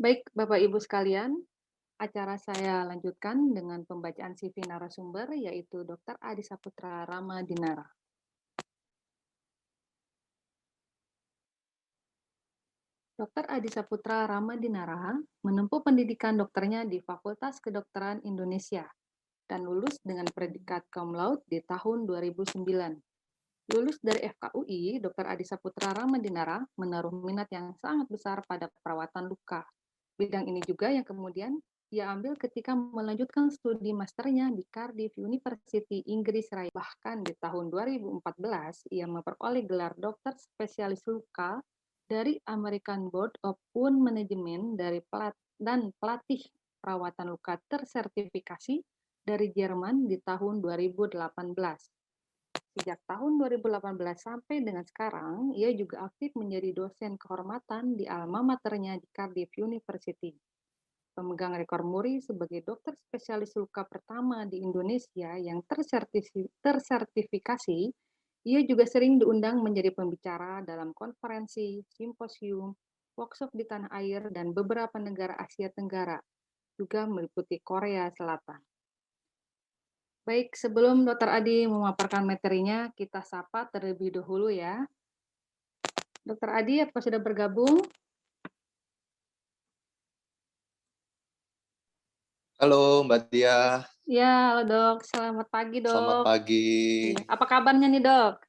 Baik, Bapak Ibu sekalian, acara saya lanjutkan dengan pembacaan CV narasumber yaitu Dr. Adi Saputra Ramadinara. Dr. Adi Saputra Ramadinara menempuh pendidikan dokternya di Fakultas Kedokteran Indonesia dan lulus dengan predikat cum laude di tahun 2009. Lulus dari FKUI, Dr. Adi Saputra Ramadinara menaruh minat yang sangat besar pada perawatan luka. Bidang ini juga yang kemudian ia ambil ketika melanjutkan studi masternya di Cardiff University, Inggris Raya. Bahkan di tahun 2014, ia memperoleh gelar dokter spesialis luka dari American Board of Wound Management dan pelatih perawatan luka tersertifikasi dari Jerman di tahun 2018. Sejak tahun 2018 sampai dengan sekarang, ia juga aktif menjadi dosen kehormatan di alma maternya di Cardiff University. Pemegang rekor muri sebagai dokter spesialis luka pertama di Indonesia yang tersertifikasi, ia juga sering diundang menjadi pembicara dalam konferensi, simposium, workshop di tanah air, dan beberapa negara Asia Tenggara, juga meliputi Korea Selatan. Baik, sebelum Dr. Adi memaparkan materinya, kita sapa terlebih dahulu ya. Dr. Adi, apa sudah bergabung? Halo Mbak Tia, Ya, halo dok. Selamat pagi selamat dok. pagi. Apa kabarnya nih dok?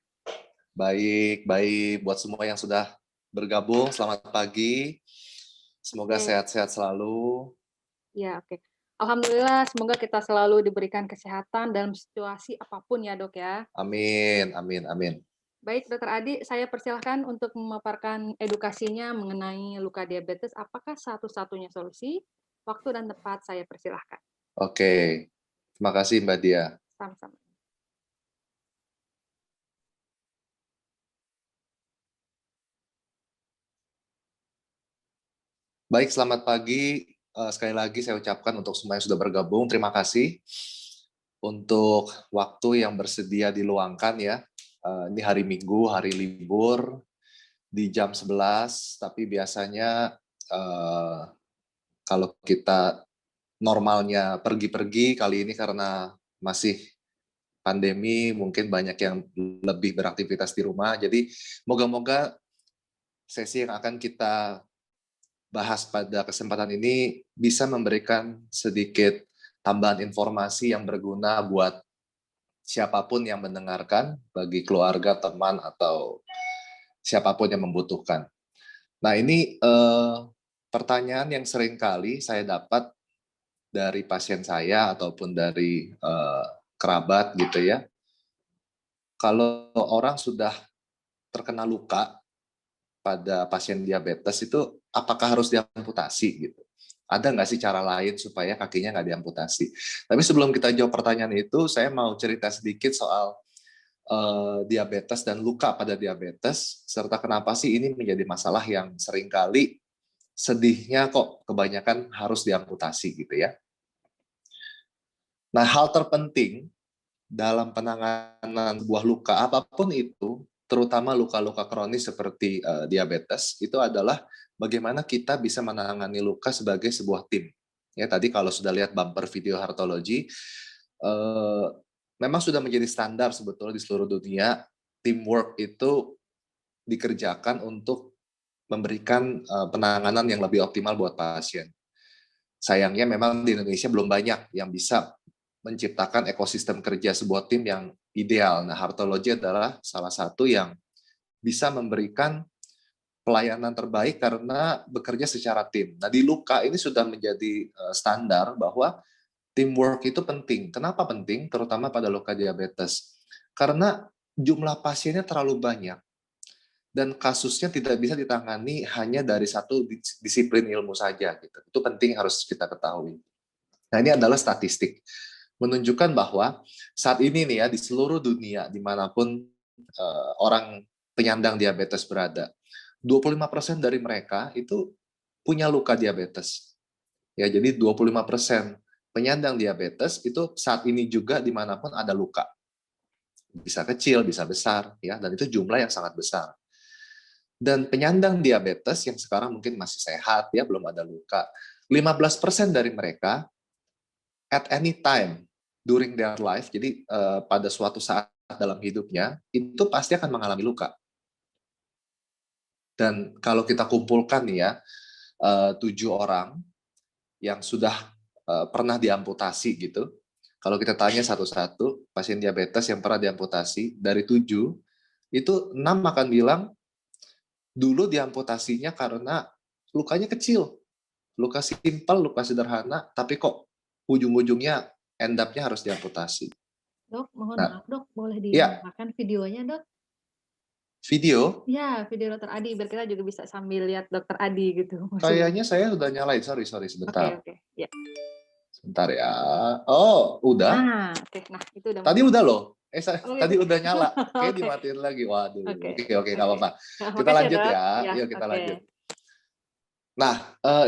Baik, baik. Buat semua yang sudah bergabung, selamat pagi. Semoga Oke, sehat-sehat selalu. ya oke. Alhamdulillah, semoga kita selalu diberikan kesehatan dalam situasi apapun ya dok ya. Amin, amin, amin. Baik, Dokter Adi, saya persilahkan untuk memaparkan edukasinya mengenai luka diabetes. Apakah satu-satunya solusi? Waktu dan tempat saya persilahkan. Oke, terima kasih Mbak Dia. Sama-sama. Baik, selamat pagi. Sekali lagi saya ucapkan untuk semua yang sudah bergabung, terima kasih untuk waktu yang bersedia diluangkan ya. Ini hari Minggu, hari libur, di jam 11, tapi biasanya kalau kita normalnya pergi-pergi, kali ini karena masih pandemi, mungkin banyak yang lebih beraktivitas di rumah. Jadi moga-moga sesi yang akan kita bahas pada kesempatan ini bisa memberikan sedikit tambahan informasi yang berguna buat siapapun yang mendengarkan, bagi keluarga, teman, atau siapapun yang membutuhkan. Nah, ini pertanyaan yang sering kali saya dapat dari pasien saya ataupun dari kerabat gitu ya. Kalau orang sudah terkena luka pada pasien diabetes itu apakah harus diamputasi gitu? Ada nggak sih cara lain supaya kakinya nggak diamputasi? Tapi sebelum kita jawab pertanyaan itu, saya mau cerita sedikit soal diabetes dan luka pada diabetes, serta kenapa sih ini menjadi masalah yang seringkali sedihnya kok kebanyakan harus diamputasi gitu ya. Nah, hal terpenting dalam penanganan sebuah luka apapun itu, terutama luka-luka kronis seperti diabetes, itu adalah bagaimana kita bisa menangani luka sebagai sebuah tim. Ya, tadi kalau sudah lihat bumper video Heartology, eh, memang sudah menjadi standar sebetulnya di seluruh dunia, teamwork itu dikerjakan untuk memberikan penanganan yang lebih optimal buat pasien. Sayangnya memang di Indonesia belum banyak yang bisa menciptakan ekosistem kerja sebuah tim yang ideal. Nah, Heartology adalah salah satu yang bisa memberikan pelayanan terbaik karena bekerja secara tim. Nah, di luka ini sudah menjadi standar bahwa teamwork itu penting. Kenapa penting? Terutama pada luka diabetes. Karena jumlah pasiennya terlalu banyak dan kasusnya tidak bisa ditangani hanya dari satu disiplin ilmu saja gitu. Itu penting harus kita ketahui. Nah, ini adalah statistik menunjukkan bahwa saat ini nih ya di seluruh dunia dimanapun orang penyandang diabetes berada, 25% dari mereka itu punya luka diabetes. Ya, jadi 25% penyandang diabetes itu saat ini juga dimanapun ada luka. Bisa kecil, bisa besar, ya, dan itu jumlah yang sangat besar. Dan penyandang diabetes yang sekarang mungkin masih sehat, ya belum ada luka, 15% dari mereka at any time during their life, jadi pada suatu saat dalam hidupnya, itu pasti akan mengalami luka. Dan kalau kita kumpulkan nih ya, 7 orang yang sudah pernah diamputasi gitu, kalau kita tanya satu-satu pasien diabetes yang pernah diamputasi, dari 7, itu 6 akan bilang dulu diamputasinya karena lukanya kecil, luka simpel, luka sederhana, tapi kok ujung-ujungnya end up-nya harus diamputasi. Dok, mohon Nah, maaf dok, boleh ya, dinyalakan videonya dok? video Ya, video dokter Adi, biar kita juga bisa sambil lihat dokter Adi gitu maksudnya. kayaknya saya udah nyalain, sorry sorry Oke, sebentar. oke, ya. Sebentar ya. Oh, udah? Nah, oke, nah itu udah Tadi muncul. udah loh. Oh Tadi gitu? udah nyala. Kayak Oke, dimatiin lagi. Waduh. oke, Oke, oke, nggak oke. apa-apa. Nah, Kita makasih ya lanjut dok. ya. Ya, Yuk kita oke. lanjut. Nah,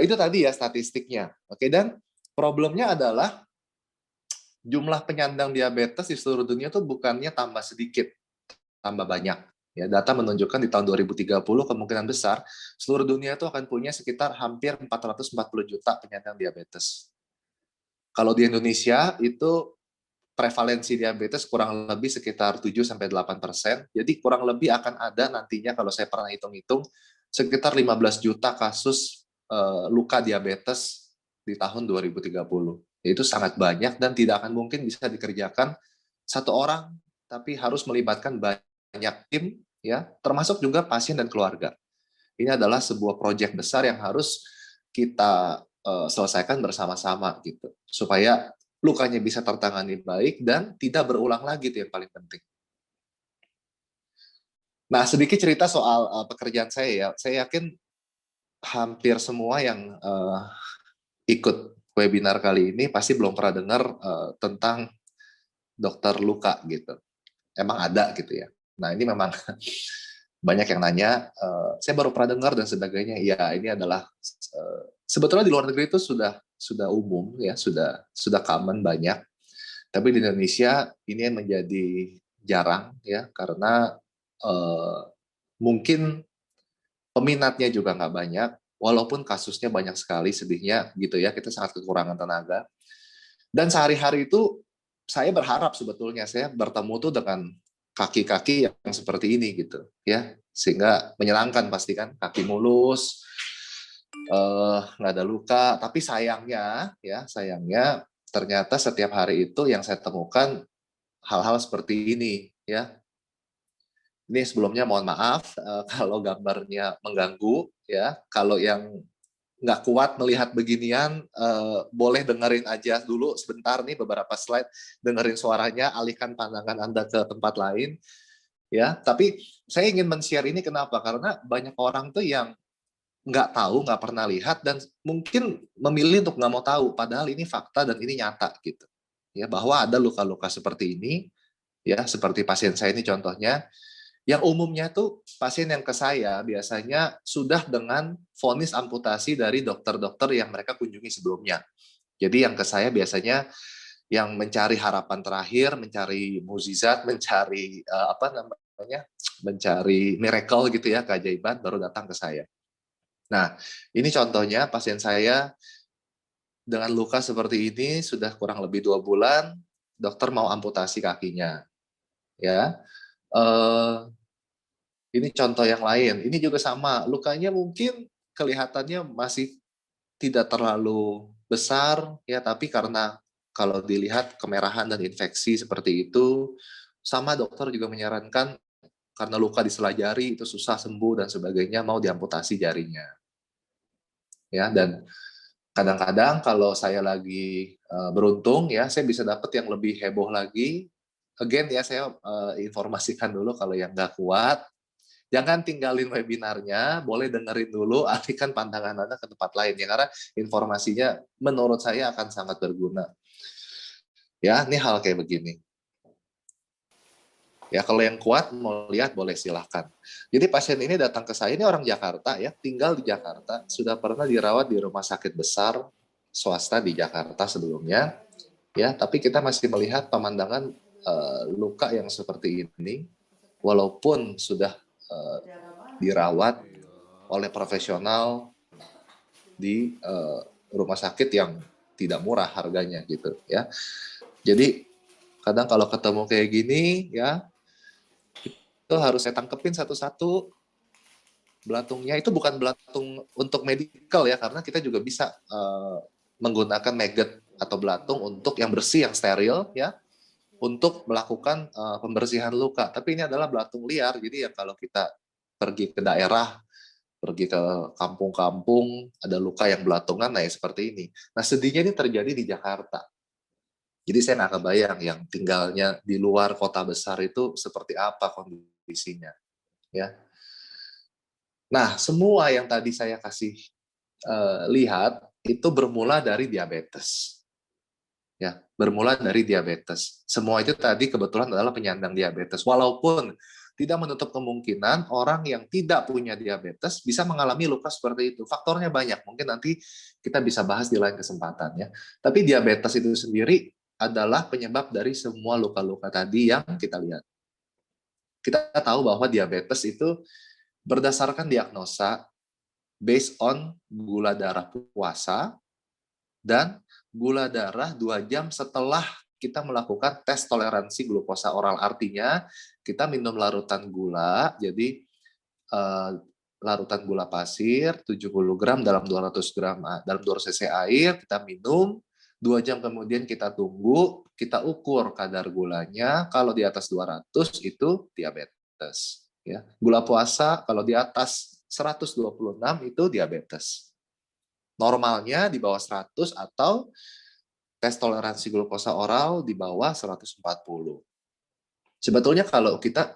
itu tadi ya statistiknya. Oke, dan problemnya adalah jumlah penyandang diabetes di seluruh dunia tuh bukannya tambah sedikit, tambah banyak. Ya, data menunjukkan di tahun 2030 kemungkinan besar seluruh dunia itu akan punya sekitar hampir 440 juta penyandang diabetes. Kalau di Indonesia itu prevalensi diabetes kurang lebih sekitar 7-8%. Jadi kurang lebih akan ada nantinya kalau saya pernah hitung-hitung sekitar 15 juta kasus luka diabetes di tahun 2030. Itu sangat banyak dan tidak akan mungkin bisa dikerjakan satu orang, tapi harus melibatkan banyak tim, ya, termasuk juga pasien dan keluarga. Ini adalah sebuah proyek besar yang harus kita selesaikan bersama-sama gitu, supaya lukanya bisa tertangani baik dan tidak berulang lagi, itu yang paling penting. Nah, sedikit cerita soal pekerjaan saya ya. Saya yakin hampir semua yang ikut webinar kali ini pasti belum pernah dengar tentang dokter luka gitu. Emang ada gitu ya. Nah, ini memang banyak yang nanya, saya baru pernah dengar dan sebagainya. Ya, ini adalah sebetulnya di luar negeri itu sudah umum ya, sudah common banyak. Tapi di Indonesia ini menjadi jarang ya, karena eh, mungkin peminatnya juga nggak banyak, walaupun kasusnya banyak sekali, sedihnya gitu ya, kita sangat kekurangan tenaga. Dan sehari-hari itu saya berharap sebetulnya saya bertemu tuh dengan kaki-kaki yang seperti ini gitu ya, sehingga menyenangkan pasti kan, kaki mulus, nggak ada luka. Tapi sayangnya ternyata setiap hari itu yang saya temukan hal-hal seperti ini ya. Ini sebelumnya mohon maaf kalau gambarnya mengganggu ya. Kalau yang nggak kuat melihat beginian, boleh dengerin aja dulu sebentar nih beberapa slide, dengerin suaranya, alihkan pandangan Anda ke tempat lain ya. Tapi saya ingin men-share ini kenapa? Karena banyak orang tuh yang nggak tahu, nggak pernah lihat, dan mungkin memilih untuk nggak mau tahu. Padahal ini fakta dan ini nyata gitu. Ya, bahwa ada luka-luka seperti ini, ya seperti pasien saya ini contohnya, yang umumnya tuh pasien yang ke saya biasanya sudah dengan vonis amputasi dari dokter-dokter yang mereka kunjungi sebelumnya. Jadi yang ke saya biasanya yang mencari harapan terakhir, mencari mukjizat, mencari apa namanya, mencari miracle gitu ya, keajaiban, baru datang ke saya. Nah, ini contohnya pasien saya dengan luka seperti ini sudah kurang lebih 2 bulan, dokter mau amputasi kakinya. Ya, eh, ini contoh yang lain. Ini juga sama. Lukanya mungkin kelihatannya masih tidak terlalu besar, ya, tapi karena kalau dilihat kemerahan dan infeksi seperti itu, sama dokter juga menyarankan karena luka di sela jari itu susah sembuh dan sebagainya, mau diamputasi jarinya. Ya, dan kadang-kadang kalau saya lagi beruntung ya, saya bisa dapat yang lebih heboh lagi. Again ya, saya informasikan dulu kalau yang nggak kuat, jangan tinggalin webinarnya, boleh dengerin dulu, alihkan pandangan Anda ke tempat lain ya, karena informasinya menurut saya akan sangat berguna. Ya, ini hal kayak begini. Ya, kalau yang kuat mau lihat boleh silahkan. Jadi pasien ini datang ke saya, ini orang Jakarta ya, tinggal di Jakarta, sudah pernah dirawat di rumah sakit besar swasta di Jakarta sebelumnya, ya, tapi kita masih melihat pemandangan luka yang seperti ini, walaupun sudah dirawat oleh profesional di rumah sakit yang tidak murah harganya gitu ya. Jadi kadang kalau ketemu kayak gini ya, itu harus saya tangkepin satu-satu. Belatungnya itu bukan belatung untuk medical ya, karena kita juga bisa menggunakan maggot atau belatung untuk yang bersih, yang steril ya, untuk melakukan pembersihan luka. Tapi ini adalah belatung liar, jadi ya kalau kita pergi ke daerah, pergi ke kampung-kampung, ada luka yang belatungan, nah ya seperti ini. Nah sedihnya ini terjadi di Jakarta. Jadi saya nggak kebayang yang tinggalnya di luar kota besar itu seperti apa kondisinya. Ya. Nah semua yang tadi saya kasih lihat itu bermula dari diabetes. Ya, bermula dari diabetes. Semua itu tadi kebetulan adalah penyandang diabetes. Walaupun tidak menutup kemungkinan orang yang tidak punya diabetes bisa mengalami luka seperti itu. Faktornya banyak, mungkin nanti kita bisa bahas di lain kesempatan ya. Tapi diabetes itu sendiri adalah penyebab dari semua luka-luka tadi yang kita lihat. Kita tahu bahwa diabetes itu berdasarkan diagnosa based on gula darah puasa dan gula darah 2 jam setelah kita melakukan tes toleransi glukosa oral. Artinya kita minum larutan gula, jadi larutan gula pasir 70 gram dalam 200 gram dalam 200 cc air, kita minum, 2 jam kemudian kita tunggu, kita ukur kadar gulanya, kalau di atas 200 itu diabetes. Ya. Gula puasa kalau di atas 126 itu diabetes. Normalnya di bawah 100 atau tes toleransi glukosa oral di bawah 140. Sebetulnya kalau kita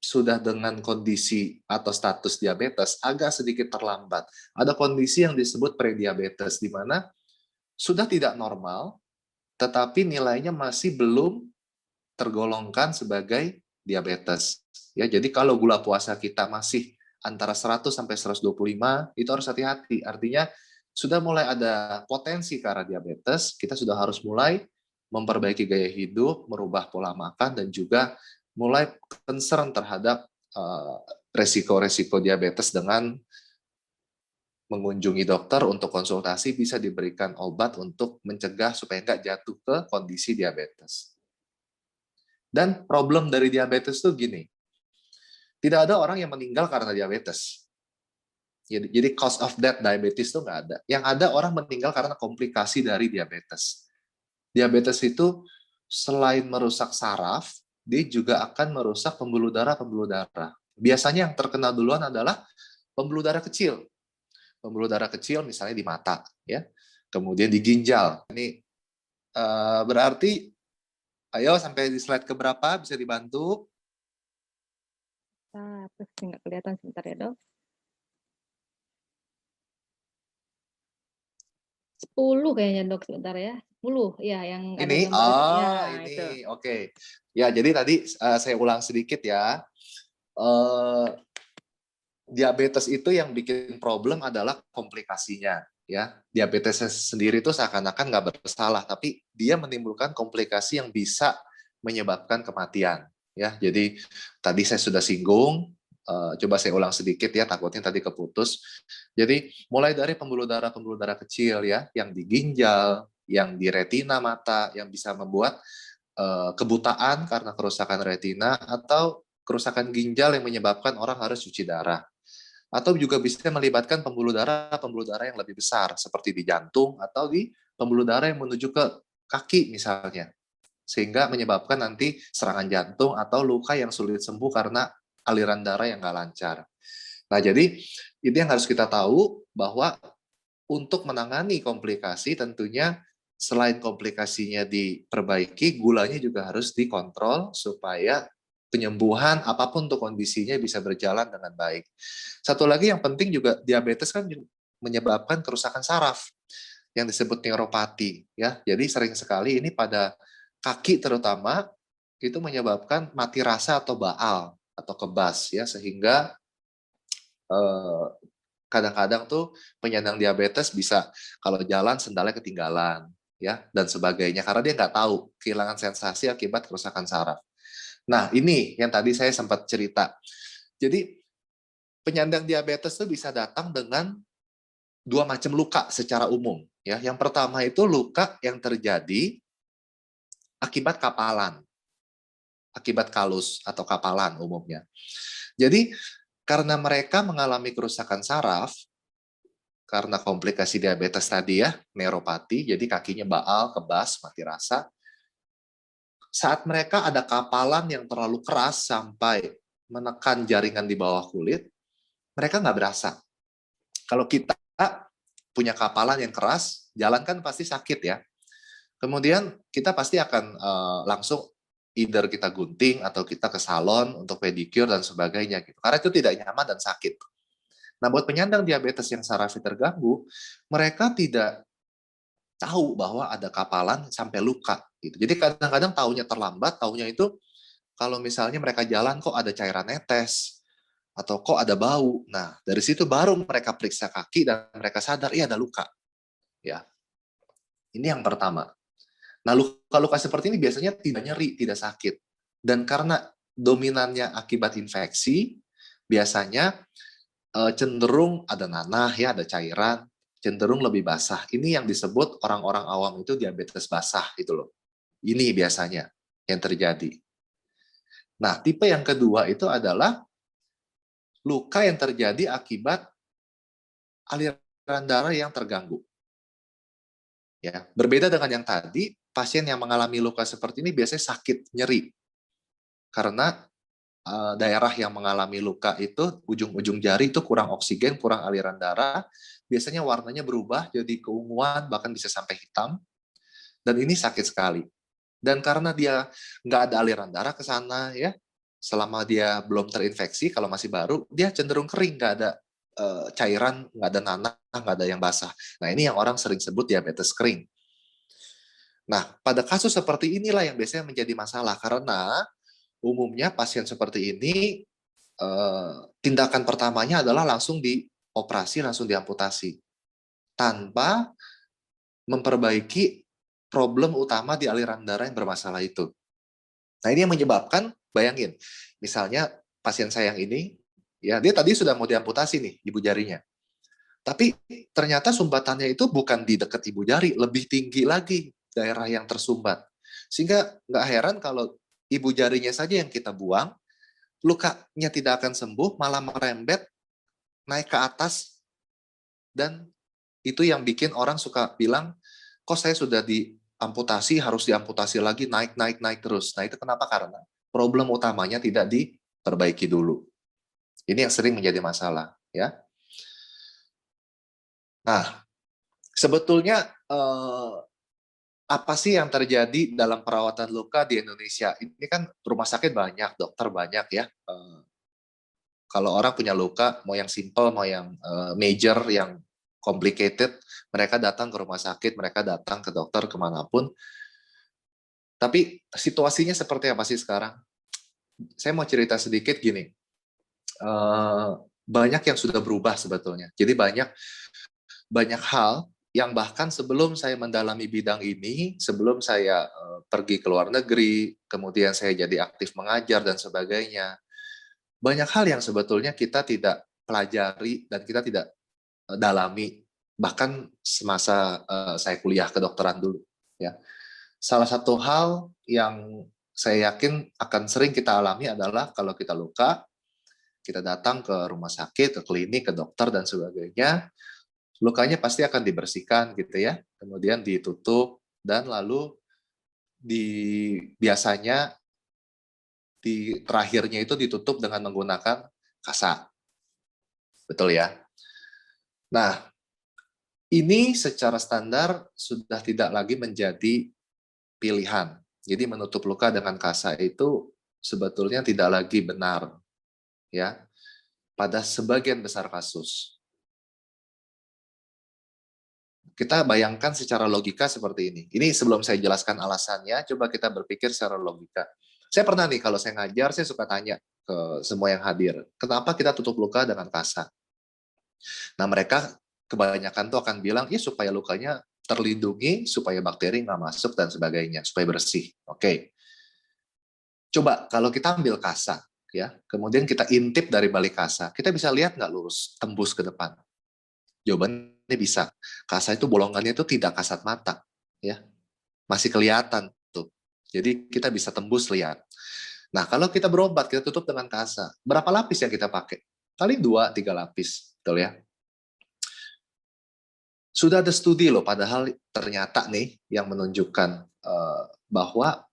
sudah dengan kondisi atau status diabetes agak sedikit terlambat. Ada kondisi yang disebut prediabetes di mana sudah tidak normal tetapi nilainya masih belum tergolongkan sebagai diabetes. Ya, jadi kalau gula puasa kita masih antara 100 sampai 125 itu harus hati-hati. Artinya sudah mulai ada potensi ke arah diabetes, kita sudah harus mulai memperbaiki gaya hidup, merubah pola makan, dan juga mulai concern terhadap resiko-resiko diabetes dengan mengunjungi dokter untuk konsultasi, bisa diberikan obat untuk mencegah supaya nggak jatuh ke kondisi diabetes. Dan problem dari diabetes itu gini, tidak ada orang yang meninggal karena diabetes. Jadi cause of death diabetes itu nggak ada. Yang ada orang meninggal karena komplikasi dari diabetes. Diabetes itu selain merusak saraf, dia juga akan merusak pembuluh darah-pembuluh darah. Biasanya yang terkena duluan adalah pembuluh darah kecil. Pembuluh darah kecil misalnya di mata, ya. Kemudian di ginjal. Ini berarti, ayo sampai di slide keberapa bisa dibantu? Terus nggak kelihatan sebentar ya dok. 10 kayaknya dok sebentar ya. 10 ya yang ada Ini, gambar itu. Ya ini, itu. oke. Ya, jadi tadi saya ulang sedikit ya. Eh, Diabetes itu yang bikin problem adalah komplikasinya. Ya, diabetes sendiri itu seakan-akan nggak bersalah, tapi dia menimbulkan komplikasi yang bisa menyebabkan kematian. Ya, jadi tadi saya sudah singgung. Coba saya ulang sedikit ya, takutnya tadi keputus. Jadi mulai dari pembuluh darah kecil ya, yang di ginjal, yang di retina mata, yang bisa membuat kebutaan karena kerusakan retina, atau kerusakan ginjal yang menyebabkan orang harus cuci darah. Atau juga bisa melibatkan pembuluh darah yang lebih besar, seperti di jantung atau di pembuluh darah yang menuju ke kaki misalnya. Sehingga menyebabkan nanti serangan jantung atau luka yang sulit sembuh karena aliran darah yang nggak lancar. Nah, jadi itu yang harus kita tahu, bahwa untuk menangani komplikasi tentunya selain komplikasinya diperbaiki, gulanya juga harus dikontrol supaya penyembuhan apapun untuk kondisinya bisa berjalan dengan baik. Satu lagi yang penting juga, diabetes kan menyebabkan kerusakan saraf yang disebut neuropati ya. Jadi sering sekali ini pada kaki terutama itu menyebabkan mati rasa atau baal atau kebas ya, sehingga eh, kadang-kadang tuh penyandang diabetes bisa kalau jalan sendalnya ketinggalan ya dan sebagainya karena dia nggak tahu, kehilangan sensasi akibat kerusakan saraf. Nah ini yang tadi saya sempat cerita. Jadi penyandang diabetes itu bisa datang dengan dua macam luka secara umum. Ya, yang pertama itu luka yang terjadi akibat kapalan, akibat kalus atau kapalan umumnya. Jadi karena mereka mengalami kerusakan saraf karena komplikasi diabetes tadi ya, neuropati, jadi kakinya baal, kebas, mati rasa. Saat mereka ada kapalan yang terlalu keras sampai menekan jaringan di bawah kulit, mereka nggak berasa. Kalau kita punya kapalan yang keras, jalan kan pasti sakit ya. Kemudian kita pasti akan langsung either kita gunting atau kita ke salon untuk pedicure dan sebagainya gitu. Karena itu tidak nyaman dan sakit. Nah, buat penyandang diabetes yang sarafnya terganggu, mereka tidak tahu bahwa ada kapalan sampai luka gitu. Jadi kadang-kadang taunya terlambat, taunya itu kalau misalnya mereka jalan kok ada cairan netes atau kok ada bau. Nah, dari situ baru mereka periksa kaki dan mereka sadar, iya ada luka. Ya, ini yang pertama. Nah, luka-luka seperti ini biasanya tidak nyeri, tidak sakit. Dan karena dominannya akibat infeksi, biasanya cenderung ada nanah ya, ada cairan, cenderung lebih basah. Ini yang disebut orang-orang awam itu diabetes basah itu loh. Ini biasanya yang terjadi. Nah, tipe yang kedua itu adalah luka yang terjadi akibat aliran darah yang terganggu. Ya, berbeda dengan yang tadi, pasien yang mengalami luka seperti ini biasanya sakit, nyeri. Karena daerah yang mengalami luka itu, ujung-ujung jari itu kurang oksigen, kurang aliran darah, biasanya warnanya berubah jadi keunguan, bahkan bisa sampai hitam, dan ini sakit sekali. Dan karena dia nggak ada aliran darah ke sana, ya, selama dia belum terinfeksi, kalau masih baru, dia cenderung kering, nggak ada cairan, nggak ada nanah, nggak ada yang basah. Nah, ini yang orang sering sebut diabetes kering. Nah, pada kasus seperti inilah yang biasanya menjadi masalah, karena umumnya pasien seperti ini tindakan pertamanya adalah langsung dioperasi, langsung diamputasi, tanpa memperbaiki problem utama di aliran darah yang bermasalah itu. Nah, ini yang menyebabkan, bayangin, misalnya pasien saya yang ini, ya dia tadi sudah mau diamputasi nih ibu jarinya, tapi ternyata sumbatannya itu bukan di dekat ibu jari, lebih tinggi lagi daerah yang tersumbat. Sehingga nggak heran kalau ibu jarinya saja yang kita buang, lukanya tidak akan sembuh, malah merembet naik ke atas, dan itu yang bikin orang suka bilang, kok saya sudah diamputasi, harus diamputasi lagi, naik, naik, naik terus. Nah, itu kenapa? Karena problem utamanya tidak diperbaiki dulu. Ini yang sering menjadi masalah. Ya. Nah, sebetulnya apa sih yang terjadi dalam perawatan luka di Indonesia? Ini kan rumah sakit banyak, dokter banyak ya. Kalau orang punya luka, mau yang simple, mau yang major, yang complicated, mereka datang ke rumah sakit, mereka datang ke dokter kemanapun. Tapi situasinya seperti apa sih sekarang? Saya mau cerita sedikit gini. Banyak yang sudah berubah sebetulnya. Jadi banyak hal yang bahkan sebelum saya mendalami bidang ini, sebelum saya pergi ke luar negeri, kemudian saya jadi aktif mengajar dan sebagainya, banyak hal yang sebetulnya kita tidak pelajari dan kita tidak dalami, bahkan semasa saya kuliah kedokteran dulu. Ya, salah satu hal yang saya yakin akan sering kita alami adalah kalau kita luka, kita datang ke rumah sakit, ke klinik, ke dokter dan sebagainya, lukanya pasti akan dibersihkan gitu ya, kemudian ditutup dan lalu biasanya di terakhirnya itu ditutup dengan menggunakan kasa. Betul ya? Nah, ini secara standar sudah tidak lagi menjadi pilihan. Jadi menutup luka dengan kasa itu sebetulnya tidak lagi benar, ya, pada sebagian besar kasus. Kita bayangkan secara logika seperti ini. Ini sebelum saya jelaskan alasannya, coba kita berpikir secara logika. Saya pernah nih kalau saya ngajar, saya suka tanya ke semua yang hadir, kenapa kita tutup luka dengan kasa? Nah, mereka kebanyakan tuh akan bilang, ya supaya lukanya terlindungi, supaya bakteri nggak masuk dan sebagainya, supaya bersih. Oke. Coba kalau kita ambil kasa, ya, kemudian kita intip dari balik kasa, kita bisa lihat nggak lurus, tembus ke depan? Jawabannya bisa. Kasa itu bolongannya itu tidak kasat mata, ya, masih kelihatan tuh. Jadi kita bisa tembus lihat. Nah, kalau kita berobat, kita tutup dengan kasa. Berapa lapis yang kita pakai? Paling 2-3 lapis, betul ya? Sudah ada studi loh, padahal ternyata nih yang menunjukkan bahwa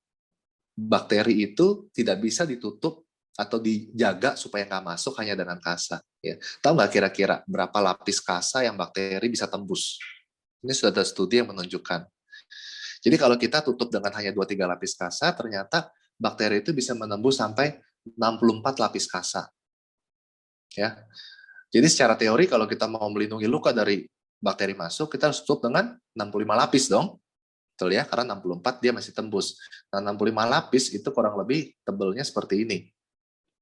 bakteri itu tidak bisa ditutup atau dijaga supaya nggak masuk hanya dengan kasa. Ya. Tahu nggak kira-kira berapa lapis kasa yang bakteri bisa tembus? Ini sudah ada studi yang menunjukkan. Jadi kalau kita tutup dengan hanya 2-3 lapis kasa, ternyata bakteri itu bisa menembus sampai 64 lapis kasa. Ya. Jadi secara teori kalau kita mau melindungi luka dari bakteri masuk, kita harus tutup dengan 65 lapis dong. Betul ya, karena 64 dia masih tembus. Nah, 65 lapis itu kurang lebih tebelnya seperti ini.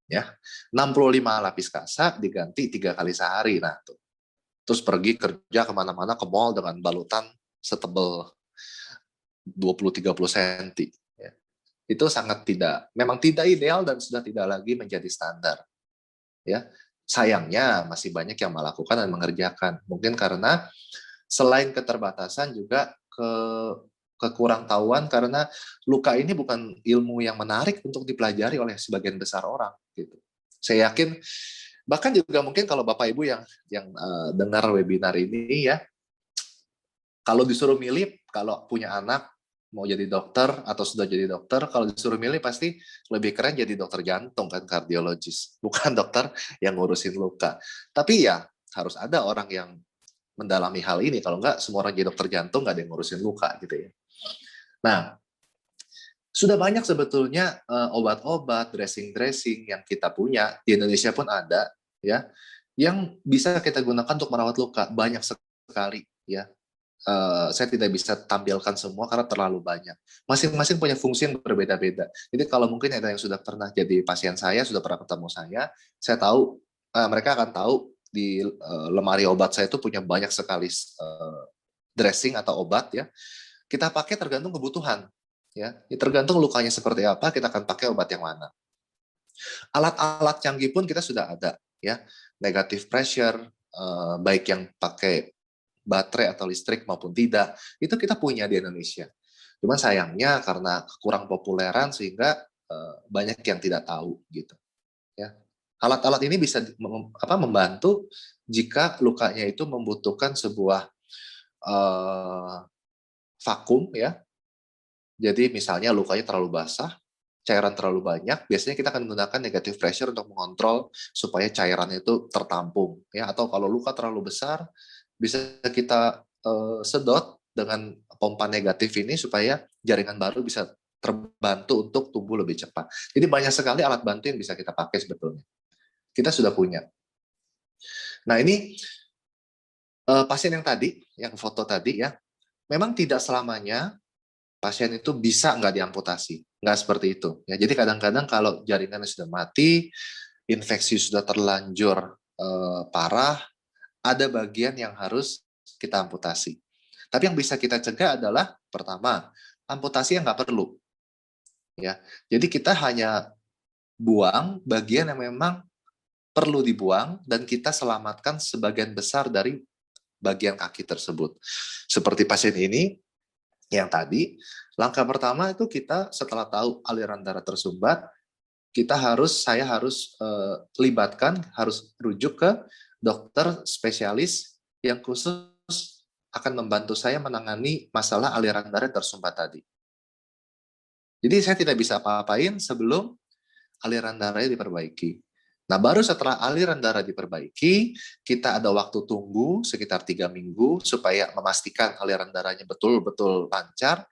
Ya. 65 lapis kasa diganti 3 kali sehari. Nah, tuh. Terus pergi kerja kemana-mana ke mall dengan balutan setebel 20-30 cm. Ya. Itu sangat memang tidak ideal dan sudah tidak lagi menjadi standar. Ya. Sayangnya masih banyak yang melakukan dan mengerjakan. Mungkin karena selain keterbatasan juga kekurang tahuan karena luka ini bukan ilmu yang menarik untuk dipelajari oleh sebagian besar orang gitu. Saya yakin bahkan juga mungkin kalau Bapak Ibu yang dengar webinar ini ya, kalau disuruh milih kalau punya anak mau jadi dokter atau sudah jadi dokter, kalau disuruh milih pasti lebih keren jadi dokter jantung kan, kardiologis, bukan dokter yang ngurusin luka. Tapi ya harus ada orang yang mendalami hal ini, kalau enggak semua orang jadi dokter jantung nggak ada yang ngurusin luka gitu ya. Nah, sudah banyak sebetulnya obat-obat, dressing-dressing yang kita punya, di Indonesia pun ada ya, yang bisa kita gunakan untuk merawat luka, banyak sekali ya. Saya tidak bisa tampilkan semua karena terlalu banyak. Masing-masing punya fungsi yang berbeda-beda. Jadi kalau mungkin ada yang sudah pernah jadi pasien saya, sudah pernah ketemu saya tahu, mereka akan tahu di lemari obat saya itu punya banyak sekali dressing atau obat ya. Kita pakai tergantung kebutuhan. Ya, tergantung lukanya seperti apa, kita akan pakai obat yang mana. Alat-alat canggih pun kita sudah ada, ya, negative pressure, baik yang pakai baterai atau listrik maupun tidak, itu kita punya di Indonesia. Cuman sayangnya karena kurang populeran sehingga banyak yang tidak tahu gitu. Ya. Alat-alat ini bisa membantu jika lukanya itu membutuhkan sebuah vakum ya. Jadi misalnya lukanya terlalu basah, cairan terlalu banyak, biasanya kita akan menggunakan negative pressure untuk mengontrol supaya cairan itu tertampung ya. Atau kalau luka terlalu besar, bisa kita sedot dengan pompa negatif ini supaya jaringan baru bisa terbantu untuk tumbuh lebih cepat. Jadi banyak sekali alat bantu yang bisa kita pakai sebetulnya. Kita sudah punya. Nah ini pasien yang tadi, yang foto tadi ya, memang tidak selamanya pasien itu bisa nggak diamputasi. Nggak seperti itu. Ya, jadi kadang-kadang kalau jaringannya sudah mati, infeksi sudah terlanjur parah, ada bagian yang harus kita amputasi. Tapi yang bisa kita cegah adalah, pertama, amputasi yang nggak perlu. Ya, jadi kita hanya buang bagian yang memang perlu dibuang dan kita selamatkan sebagian besar dari bagian kaki tersebut. Seperti pasien ini, yang tadi, langkah pertama itu kita setelah tahu aliran darah tersumbat, saya harus libatkan, harus rujuk ke dokter spesialis yang khusus akan membantu saya menangani masalah aliran darah tersumbat tadi. Jadi saya tidak bisa apa-apain sebelum aliran darahnya diperbaiki. Nah, baru setelah aliran darah diperbaiki, kita ada waktu tunggu sekitar 3 minggu supaya memastikan aliran darahnya betul-betul lancar,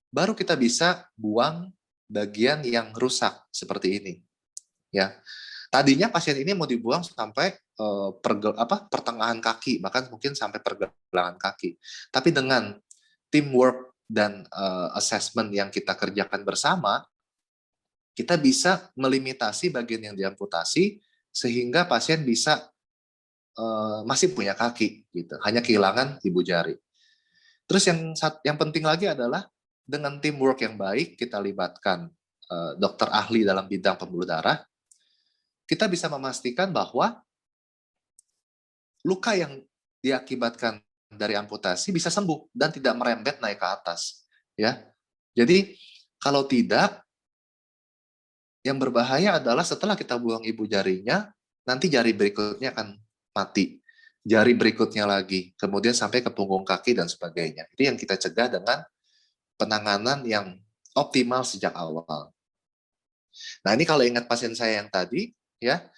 baru kita bisa buang bagian yang rusak seperti ini. Ya, tadinya pasien ini mau dibuang sampai pertengahan kaki, bahkan mungkin sampai pergelangan kaki. Tapi dengan teamwork dan assessment yang kita kerjakan bersama, kita bisa melimitasi bagian yang diamputasi sehingga pasien bisa masih punya kaki, gitu. Hanya kehilangan ibu jari. Terus yang penting lagi adalah dengan teamwork yang baik, kita libatkan dokter ahli dalam bidang pembuluh darah, kita bisa memastikan bahwa luka yang diakibatkan dari amputasi bisa sembuh dan tidak merembet naik ke atas, ya. Jadi kalau tidak, yang berbahaya adalah setelah kita buang ibu jarinya, nanti jari berikutnya akan mati. Jari berikutnya lagi, kemudian sampai ke punggung kaki dan sebagainya. Itu yang kita cegah dengan penanganan yang optimal sejak awal. Nah, ini kalau ingat pasien saya yang tadi, ya,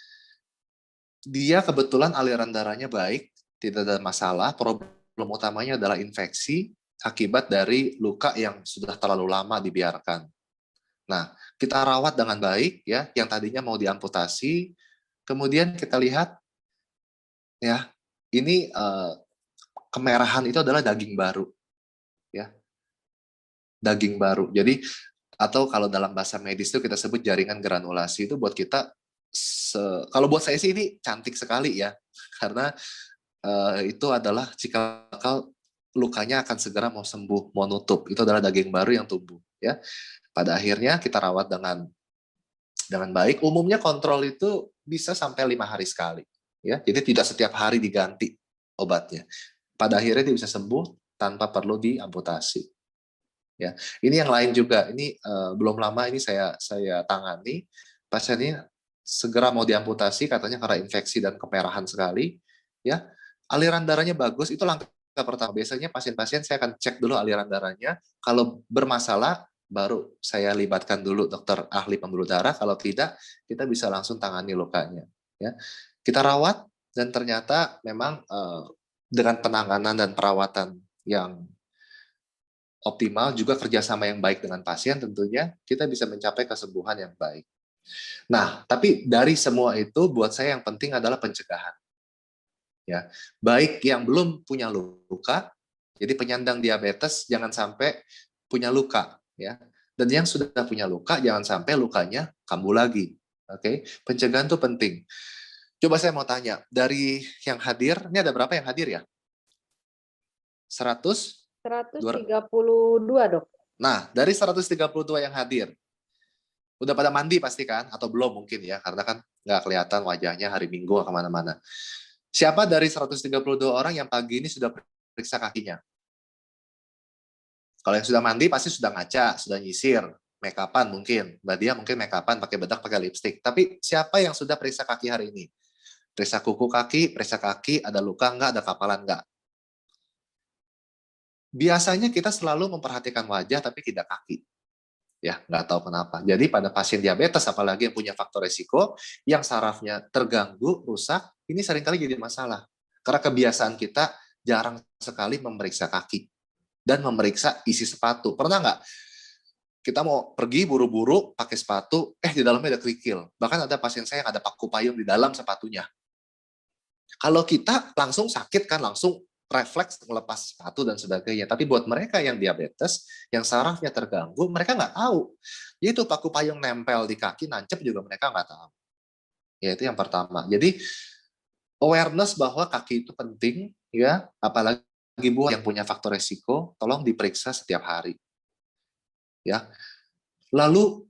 dia kebetulan aliran darahnya baik, tidak ada masalah. Problem utamanya adalah infeksi akibat dari luka yang sudah terlalu lama dibiarkan. Nah, kita rawat dengan baik, ya, yang tadinya mau diamputasi, kemudian kita lihat, ya, ini kemerahan itu adalah daging baru, ya, daging baru. Jadi atau kalau dalam bahasa medis itu kita sebut jaringan granulasi. Itu buat kita kalau buat saya sih ini cantik sekali ya, karena itu adalah cikal lukanya akan segera mau sembuh, mau nutup. Itu adalah daging baru yang tumbuh, ya. Pada akhirnya kita rawat dengan baik. Umumnya kontrol itu bisa sampai 5 hari sekali, ya. Jadi tidak setiap hari diganti obatnya. Pada akhirnya dia bisa sembuh tanpa perlu diamputasi. Ya, ini yang lain juga. Ini belum lama ini saya tangani. Pasien ini segera mau diamputasi, katanya karena infeksi dan kemerahan sekali. Ya, aliran darahnya bagus. Itu langkah pertama. Biasanya pasien-pasien saya akan cek dulu aliran darahnya. Kalau bermasalah, baru saya libatkan dulu dokter ahli pembuluh darah. Kalau tidak, kita bisa langsung tangani lukanya. Ya, kita rawat dan ternyata memang dengan penanganan dan perawatan yang optimal, juga kerjasama yang baik dengan pasien, tentunya kita bisa mencapai kesembuhan yang baik. Nah, tapi dari semua itu buat saya yang penting adalah pencegahan. Ya, baik yang belum punya luka, jadi penyandang diabetes jangan sampai punya luka, ya. Dan yang sudah punya luka jangan sampai lukanya kambuh lagi. Oke, pencegahan itu penting. Coba saya mau tanya, dari yang hadir, ini ada berapa yang hadir ya? 100? 132, Dok. Nah, dari 132 yang hadir, udah pada mandi pasti kan? Atau belum mungkin ya, karena kan nggak kelihatan wajahnya hari Minggu kemana-mana. Siapa dari 132 orang yang pagi ini sudah periksa kakinya? Kalau yang sudah mandi pasti sudah ngaca, sudah nyisir, make upan mungkin. Mbak Dia mungkin make upan, pakai bedak, pakai lipstick. Tapi siapa yang sudah periksa kaki hari ini? Periksa kuku kaki, periksa kaki, ada luka nggak, ada kapalan nggak? Biasanya kita selalu memperhatikan wajah tapi tidak kaki. Ya, nggak tahu kenapa. Jadi pada pasien diabetes, apalagi yang punya faktor resiko, yang sarafnya terganggu, rusak, ini seringkali jadi masalah. Karena kebiasaan kita jarang sekali memeriksa kaki dan memeriksa isi sepatu. Pernah nggak kita mau pergi buru-buru pakai sepatu, di dalamnya ada kerikil. Bahkan ada pasien saya yang ada paku payung di dalam sepatunya. Kalau kita langsung sakit kan, langsung refleks melepas sepatu dan sebagainya. Tapi buat mereka yang diabetes, yang sarafnya terganggu, mereka nggak tahu. Itu paku payung nempel di kaki, nancep juga mereka nggak tahu. Ya, itu yang pertama. Jadi awareness bahwa kaki itu penting, ya, apalagi buat yang punya faktor resiko, tolong diperiksa setiap hari. Ya. Lalu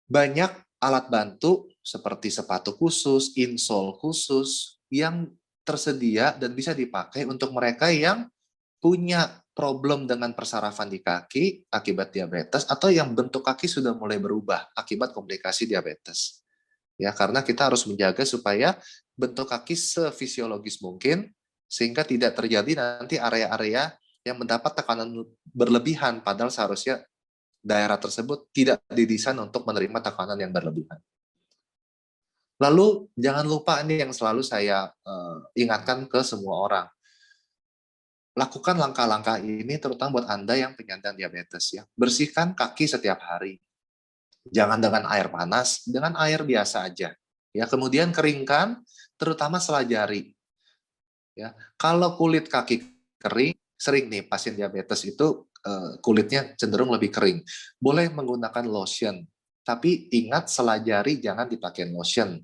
banyak alat bantu seperti sepatu khusus, insole khusus yang tersedia dan bisa dipakai untuk mereka yang punya problem dengan persarafan di kaki akibat diabetes atau yang bentuk kaki sudah mulai berubah akibat komplikasi diabetes. Ya, karena kita harus menjaga supaya bentuk kaki sefisiologis mungkin sehingga tidak terjadi nanti area-area yang mendapat tekanan berlebihan padahal seharusnya daerah tersebut tidak didesain untuk menerima tekanan yang berlebihan. Lalu jangan lupa ini yang selalu saya ingatkan ke semua orang. Lakukan langkah-langkah ini terutama buat Anda yang penyandang diabetes ya. Bersihkan kaki setiap hari. Jangan dengan air panas, dengan air biasa aja. Ya, kemudian keringkan terutama selajari. Ya. Kalau kulit kaki kering, sering nih pasien diabetes itu kulitnya cenderung lebih kering. Boleh menggunakan lotion, tapi ingat selajari jangan dipakai lotion.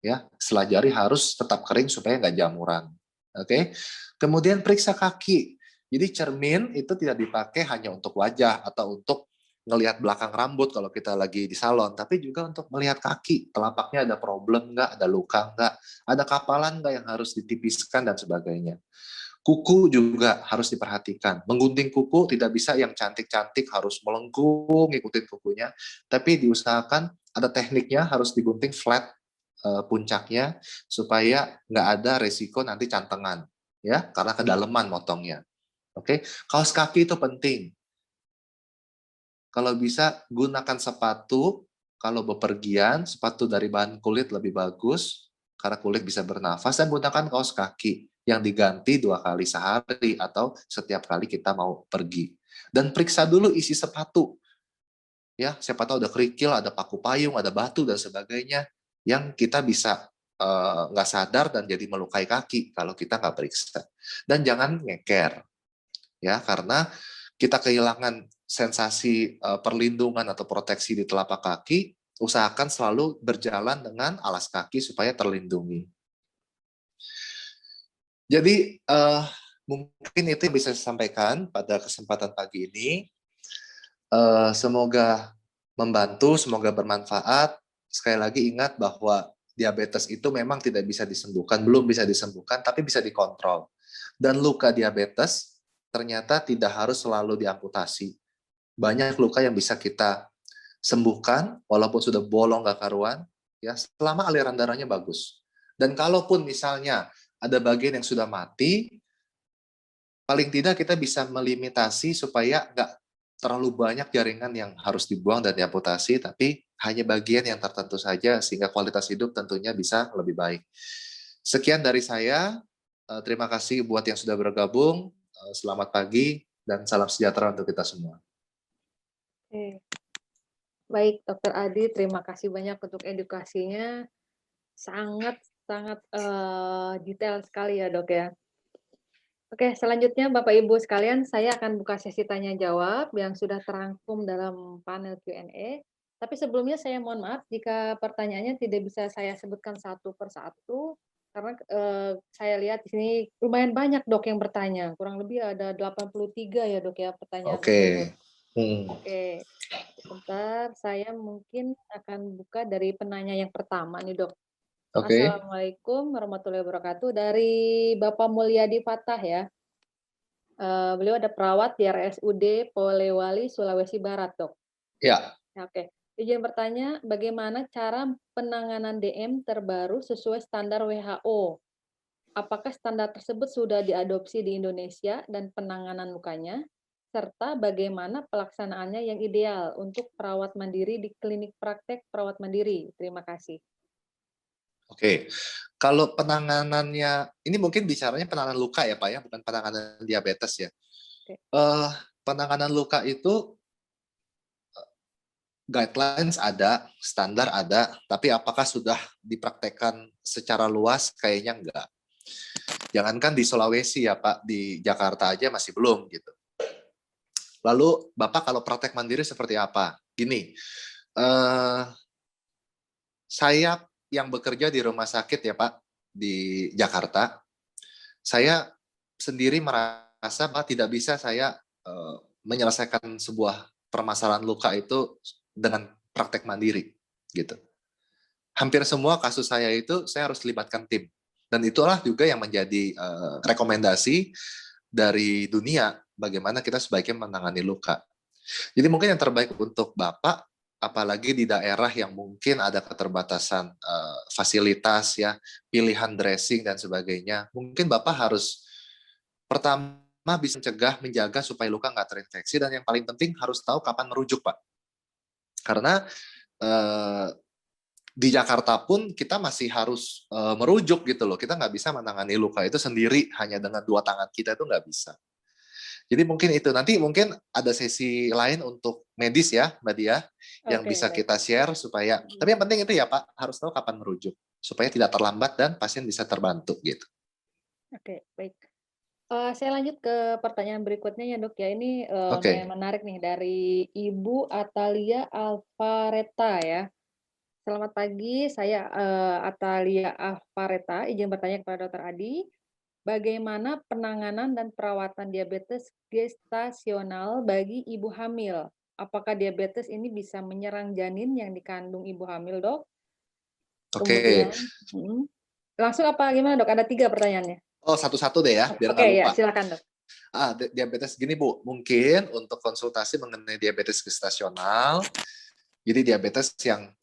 Ya, selajari harus tetap kering supaya nggak jamuran. Oke. Kemudian periksa kaki. Jadi cermin itu tidak dipakai hanya untuk wajah atau untuk ngelihat belakang rambut kalau kita lagi di salon, tapi juga untuk melihat kaki, telapaknya ada problem nggak, ada luka nggak, ada kapalan nggak yang harus ditipiskan dan sebagainya. Kuku juga harus diperhatikan. Menggunting kuku tidak bisa yang cantik-cantik harus melengkung ngikutin kukunya, tapi diusahakan ada tekniknya harus digunting flat puncaknya supaya nggak ada resiko nanti cantengan ya karena kedalaman motongnya. Oke, kaos kaki itu penting. Kalau bisa gunakan sepatu kalau bepergian, sepatu dari bahan kulit lebih bagus karena kulit bisa bernafas dan gunakan kaos kaki yang diganti 2 kali sehari atau setiap kali kita mau pergi. Dan periksa dulu isi sepatu, ya siapa tahu ada kerikil, ada paku payung, ada batu dan sebagainya yang kita bisa nggak sadar dan jadi melukai kaki kalau kita nggak periksa. Dan jangan ngeker, ya karena kita kehilangan sensasi perlindungan atau proteksi di telapak kaki, usahakan selalu berjalan dengan alas kaki supaya terlindungi. Jadi mungkin itu yang bisa saya sampaikan pada kesempatan pagi ini. Semoga membantu, semoga bermanfaat. Sekali lagi ingat bahwa diabetes itu memang tidak bisa disembuhkan, belum bisa disembuhkan, tapi bisa dikontrol. Dan luka diabetes ternyata tidak harus selalu diamputasi. Banyak luka yang bisa kita sembuhkan, walaupun sudah bolong gak karuan, ya selama aliran darahnya bagus. Dan kalaupun misalnya ada bagian yang sudah mati, paling tidak kita bisa melimitasi supaya nggak terlalu banyak jaringan yang harus dibuang dan diamputasi, tapi hanya bagian yang tertentu saja sehingga kualitas hidup tentunya bisa lebih baik. Sekian dari saya. Terima kasih buat yang sudah bergabung. Selamat pagi dan salam sejahtera untuk kita semua. Oke. Baik, Dokter Adi, terima kasih banyak untuk edukasinya. Sangat sangat detail sekali ya, Dok ya. Oke, selanjutnya Bapak Ibu sekalian, saya akan buka sesi tanya jawab yang sudah terangkum dalam panel Q&A. Tapi sebelumnya saya mohon maaf jika pertanyaannya tidak bisa saya sebutkan satu per satu, karena saya lihat di sini lumayan banyak Dok yang bertanya, kurang lebih ada 83 ya Dok ya pertanyaan Oke. tersebut. Hmm. Oke, sebentar saya mungkin akan buka dari penanya yang pertama nih Dok. Oke. Assalamualaikum warahmatullahi wabarakatuh. Dari Bapak Mulyadi Fatah ya. Beliau ada perawat di RSUD Polewali, Sulawesi Barat, Dok. Ya. Ya, oke. Izin bertanya, bagaimana cara penanganan DM terbaru sesuai standar WHO? Apakah standar tersebut sudah diadopsi di Indonesia dan penanganan lukanya? Serta bagaimana pelaksanaannya yang ideal untuk perawat mandiri di klinik praktek perawat mandiri? Terima kasih. Oke, kalau penanganannya, ini mungkin bicaranya penanganan luka ya Pak ya, bukan penanganan diabetes ya. Oke. Penanganan luka itu guidelines ada, standar ada, tapi apakah sudah dipraktekkan secara luas? Kayaknya enggak. Jangankan di Sulawesi ya Pak, di Jakarta aja masih belum gitu. Lalu Bapak kalau praktek mandiri seperti apa? Gini, saya yang bekerja di rumah sakit ya Pak, di Jakarta, saya sendiri merasa bahwa tidak bisa saya menyelesaikan sebuah permasalahan luka itu dengan praktek mandiri gitu. Hampir semua kasus saya itu saya harus libatkan tim, dan itulah juga yang menjadi rekomendasi dari dunia bagaimana kita sebaiknya menangani luka. Jadi mungkin yang terbaik untuk Bapak, apalagi di daerah yang mungkin ada keterbatasan fasilitas ya, pilihan dressing dan sebagainya, mungkin Bapak harus pertama bisa mencegah, menjaga supaya luka nggak terinfeksi, dan yang paling penting harus tahu kapan merujuk Pak. Karena eh, di Jakarta pun kita masih harus merujuk gitu loh. Kita nggak bisa menangani luka itu sendiri hanya dengan 2 tangan kita, itu nggak bisa. Jadi mungkin itu, nanti mungkin ada sesi lain untuk medis ya Mbak Dia, yang Oke, bisa baik. kita share supaya, tapi yang penting itu ya Pak, harus tahu kapan merujuk, supaya tidak terlambat dan pasien bisa terbantu gitu. Oke, baik. Saya lanjut ke pertanyaan berikutnya ya Dok ya, ini lumayan Oke. menarik nih dari Ibu Atalia Alvareta ya. Selamat pagi, saya Atalia Alvareta, izin bertanya kepada Dokter Adi, bagaimana penanganan dan perawatan diabetes gestasional bagi ibu hamil? apakah diabetes ini bisa menyerang janin yang dikandung ibu hamil, Dok? Oke. Kemudian langsung apa gimana, Dok? Ada 3 pertanyaannya. Oh, satu-satu deh ya, biar Oke, nggak ya lupa. silakan, Dok. Diabetes gini Bu, mungkin untuk konsultasi mengenai diabetes gestasional, jadi diabetes yang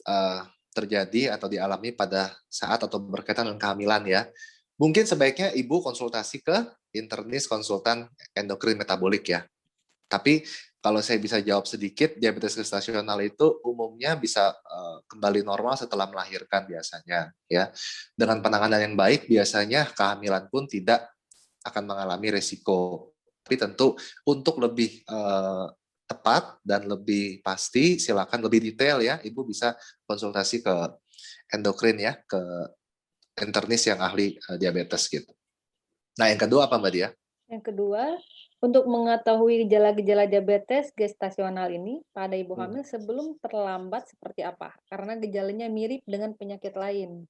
terjadi atau dialami pada saat atau berkaitan dengan kehamilan ya. Mungkin sebaiknya Ibu konsultasi ke internis konsultan endokrin metabolik ya. Tapi kalau saya bisa jawab sedikit, diabetes gestasional itu umumnya bisa kembali normal setelah melahirkan biasanya ya. Dengan penanganan yang baik biasanya kehamilan pun tidak akan mengalami resiko. Tapi tentu untuk lebih tepat dan lebih pasti, silakan lebih detail ya, Ibu bisa konsultasi ke endokrin ya, ke internis yang ahli diabetes gitu. Nah, yang kedua apa Mbak Dia? Yang kedua, untuk mengetahui gejala-gejala diabetes gestasional ini pada ibu Hmm, hamil sebelum terlambat seperti apa? Karena gejalanya mirip dengan penyakit lain.